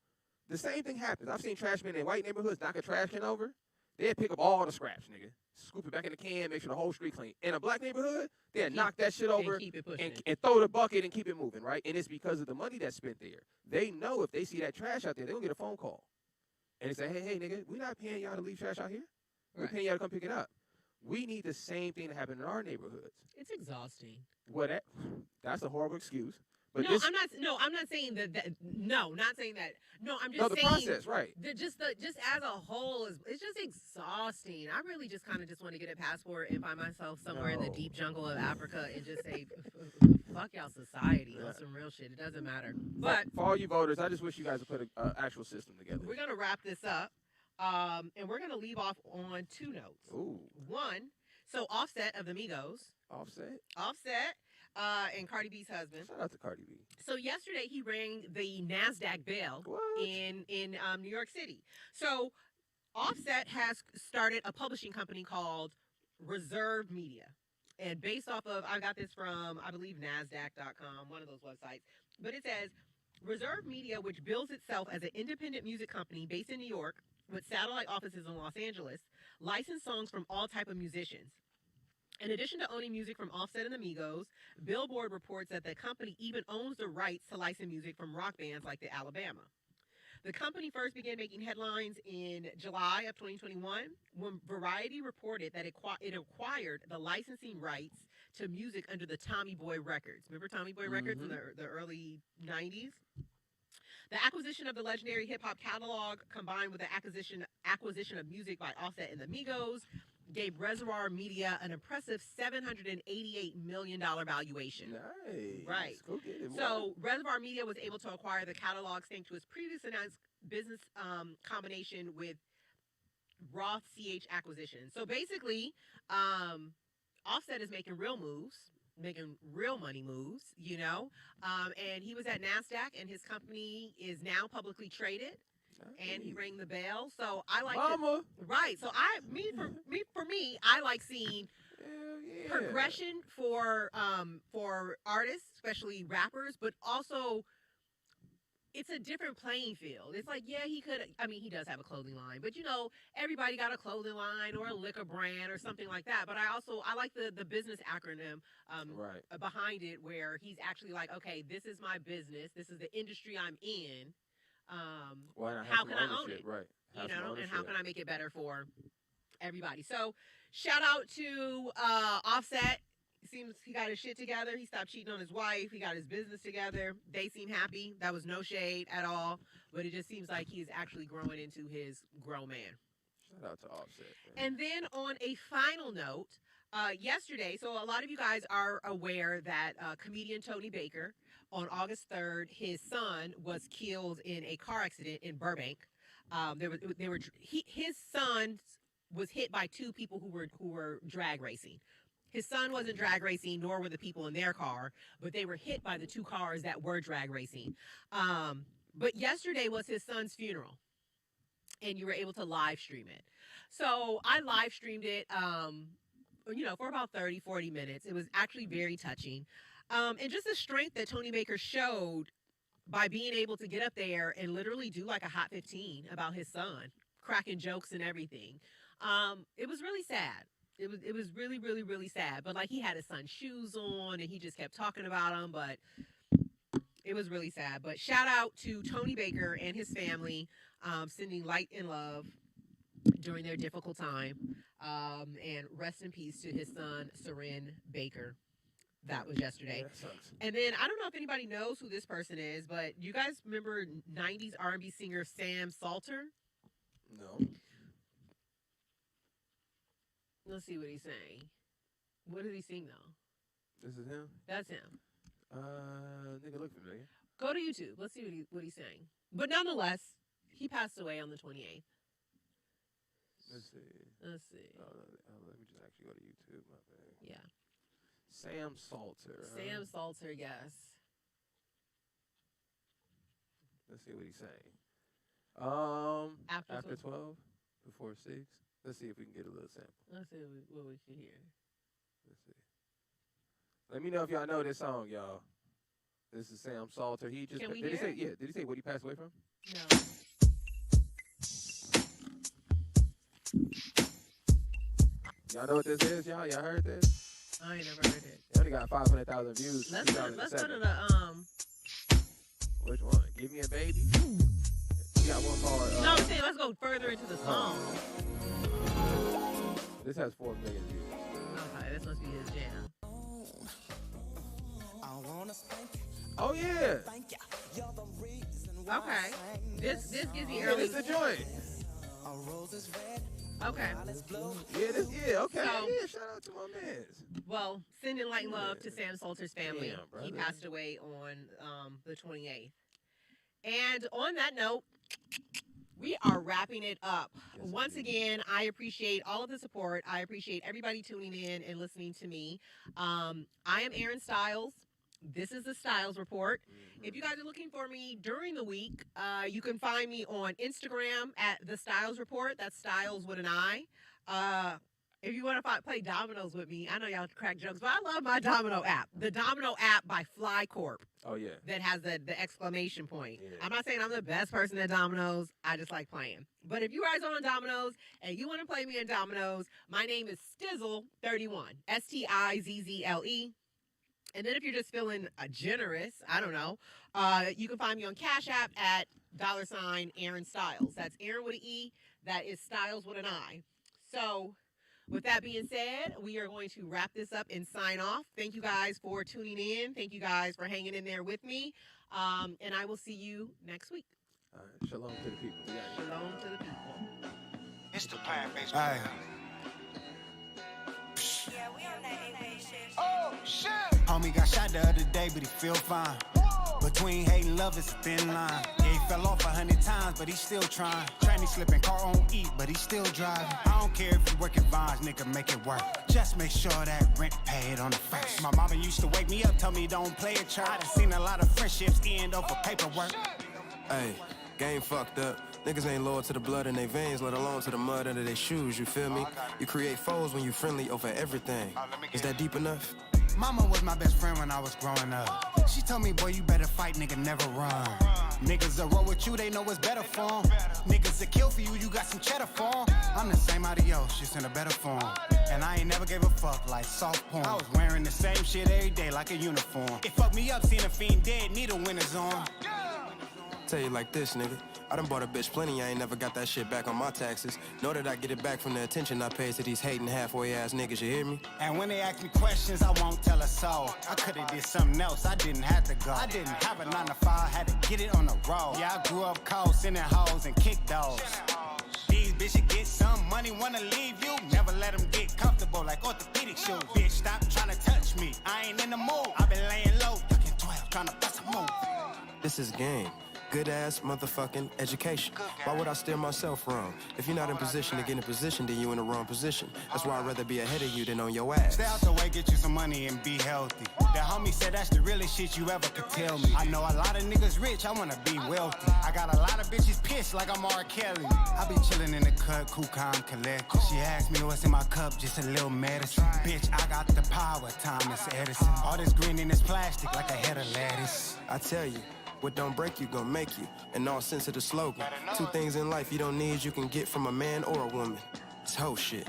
the same thing happens. I've seen trash men in white neighborhoods knock a trash can over. They'll pick up all the scraps, nigga. Scoop it back in the can, make sure the whole street clean. In a black neighborhood, they'll knock that shit over and throw the bucket and keep it moving, right? And it's because of the money that's spent there. They know if they see that trash out there, they're going to get a phone call. And they say, hey, nigga, we're not paying y'all to leave trash out here. We're paying y'all to come pick it up. We need the same thing to happen in our neighborhoods. It's exhausting. That's a horrible excuse. But I'm not saying that. No, not saying that. No, I'm just saying. The process, right? Just as a whole it's just exhausting. I really just kind of just want to get a passport and find myself somewhere in the deep jungle of Africa and just say, fuck y'all society on some real shit. It doesn't matter. But for all you voters, I just wish you guys would put an actual system together. We're gonna wrap this up, and we're gonna leave off on 2 notes. Ooh. One, so Offset of the Migos. Offset. And Cardi B's husband. Shout out to Cardi B. So yesterday he rang the NASDAQ bell in New York City. So Offset has started a publishing company called Reserve Media. And based off of, I got this from, I believe, NASDAQ.com, one of those websites. But it says, Reserve Media, which bills itself as an independent music company based in New York with satellite offices in Los Angeles, license songs from all type of musicians. In addition to owning music from Offset and the Migos, Billboard reports that the company even owns the rights to license music from rock bands like the Alabama. The company first began making headlines in July of 2021 when Variety reported that it acquired the licensing rights to music under the Tommy Boy Records. Remember Tommy Boy Records in the early 90s? The acquisition of the legendary hip-hop catalog combined with the acquisition of music by Offset and the Migos gave Reservoir Media an impressive $788 million valuation. Nice. Right. So Reservoir Media was able to acquire the catalog thanks to its previously announced business combination with Roth CH Acquisition. So basically, Offset is making real moves, making real money moves, and he was at NASDAQ and his company is now publicly traded. And he rang the bell, so I like right. So for me, I like seeing progression for artists, especially rappers, but also it's a different playing field. It's like, he does have a clothing line, but everybody got a clothing line or a liquor brand or something like that. But I like the business acronym behind it, where he's actually like, okay, this is my business, this is the industry I'm in. How can I own it? Right. And how can I make it better for everybody? So shout out to Offset. Seems he got his shit together. He stopped cheating on his wife. He got his business together. They seem happy. That was no shade at all. But it just seems like he's actually growing into his grown man. Shout out to Offset. Man. And then on a final note, yesterday, so a lot of you guys are aware that comedian Tony Baker, on August 3rd, his son was killed in a car accident in Burbank. His son was hit by 2 people who were drag racing. His son wasn't drag racing, nor were the people in their car, but they were hit by the 2 cars that were drag racing. But yesterday was his son's funeral, and you were able to live stream it. So I live streamed it, for about 30, 40 minutes. It was actually very touching. And just the strength that Tony Baker showed by being able to get up there and literally do like a Hot 15 about his son, cracking jokes and everything. It was really sad. It was really, really, really sad. But like, he had his son's shoes on and he just kept talking about him. But It was really sad. But shout out to Tony Baker and his family, sending light and love during their difficult time. And rest in peace to his son, Seren Baker. That was yesterday. Yeah, that sucks. And then I don't know if anybody knows who this person is, but you guys remember 90s R&B singer Sam Salter? No. Let's see what he's saying. What did he sing though? This is him? That's him. Nigga look familiar. Go to YouTube. Let's see what he's saying. But nonetheless, he passed away on the 28th. Let's see. Let's see. Oh, let me just actually go to YouTube, my bad. Yeah. Sam Salter. Sam Salter, yes. Let's see what he's saying. After 12, before 6. Let's see if we can get a little sample. Let's see what we can hear. Let's see. Let me know if y'all know this song, y'all. This is Sam Salter. He just Can we did hear he say it? yeah? Did he say what he passed away from? No. Y'all know what this is, y'all? Y'all heard this? I ain't never heard it. It only got 500,000 views. Let's go to 2007. the Which one? Give Me a Baby. We got one called. No, I'm saying let's go further into the song. This has 4 million views. Okay, this must be his jam. Oh yeah. Okay. This gives me Yeah, early. this the joint. Okay. Yeah, okay. So- yeah, shout out to my mans. Well, sending light and love to Sam Salter's family. Damn, brother. He passed away on the 28th. And on that note, we are wrapping it up. Yes, Once indeed. again, I appreciate all of the support. I appreciate everybody tuning in and listening to me. I am Erin Stiles. This is the Stiles Report. If you guys are looking for me during the week, you can find me on Instagram at the Stiles Report. That's Stiles with an I. If you want to play dominoes with me, I know y'all crack jokes, but I love my domino app. The domino app by FlyCorp Oh yeah. that has the exclamation point. Yeah. I'm not saying I'm the best person at dominoes. I just like playing. But if you guys are on dominoes and you want to play me in dominoes, my name is Stizzle31. Stizzle. And then if you're just feeling generous, I don't know, you can find me on Cash App at $ Erin Stiles. That's Erin with an E. That is Stiles with an I. So with that being said, we are going to wrap this up and sign off. Thank you guys for tuning in. Thank you guys for hanging in there with me. And I will see you next week. All right. Shalom to the people. We got it. Shalom to the people. It's the plant-based. Aye. Yeah, we on that A-Bay shit. Oh, shit. Homie got shot the other day, but he feel fine. Between hate and love, it's a thin line. Yeah, he fell off 100 times, but he's still trying. Tranny slipping, car on E, but he's still driving. I don't care if you work at Vines, nigga, make it work. Just make sure that rent paid on the first. My mama used to wake me up, tell me don't play at church. I done seen a lot of friendships end over paperwork. Hey, game fucked up. Niggas ain't loyal to the blood in their veins, let alone to the mud under their shoes, you feel me? You create foes when you friendly over everything. Is that deep enough? Mama was my best friend when I was growing up. She told me, boy, you better fight, nigga, never run. Niggas that roll with you, they know what's better for 'em. Niggas that kill for you, you got some cheddar for 'em. I'm the same adios, just in a better form. And I ain't never gave a fuck like soft porn. I was wearing the same shit every day like a uniform. It fucked me up seeing a fiend dead, need a winner's on. Tell you like this, nigga. I done bought a bitch plenty, I ain't never got that shit back on my taxes. Know that I get it back from the attention I pay to these hating halfway ass niggas, you hear me? And when they ask me questions, I won't tell a soul. I could've did something else, I didn't have to go. I didn't have a 9 to 5, had to get it on the road. Yeah, I grew up cold, sending hoes and kick those. These bitches get some money, wanna leave you. Never let them get comfortable like orthopedic shoes. Bitch, stop trying to touch me, I ain't in the mood. I been laying low, ducking 12, trying to bust a move. This is game. Good ass motherfucking education. Why would I steer myself wrong? If you're not in position to get in position, then you in the wrong position. That's why I'd rather be ahead of you than on your ass. Stay out the way, get you some money and be healthy. That homie said that's the realest shit you ever could tell me. I know a lot of niggas rich, I wanna be wealthy. I got a lot of bitches pissed like I'm R. Kelly. I be chillin' in the cut, cool, calm, collected. She asked me what's in my cup, just a little medicine. Bitch, I got the power, Thomas Edison. All this green in this plastic like a head of lettuce. I tell you, what don't break you gon' make you. In all sense of the slogan. 2 things in life you don't need, you can get from a man or a woman. It's hoe shit.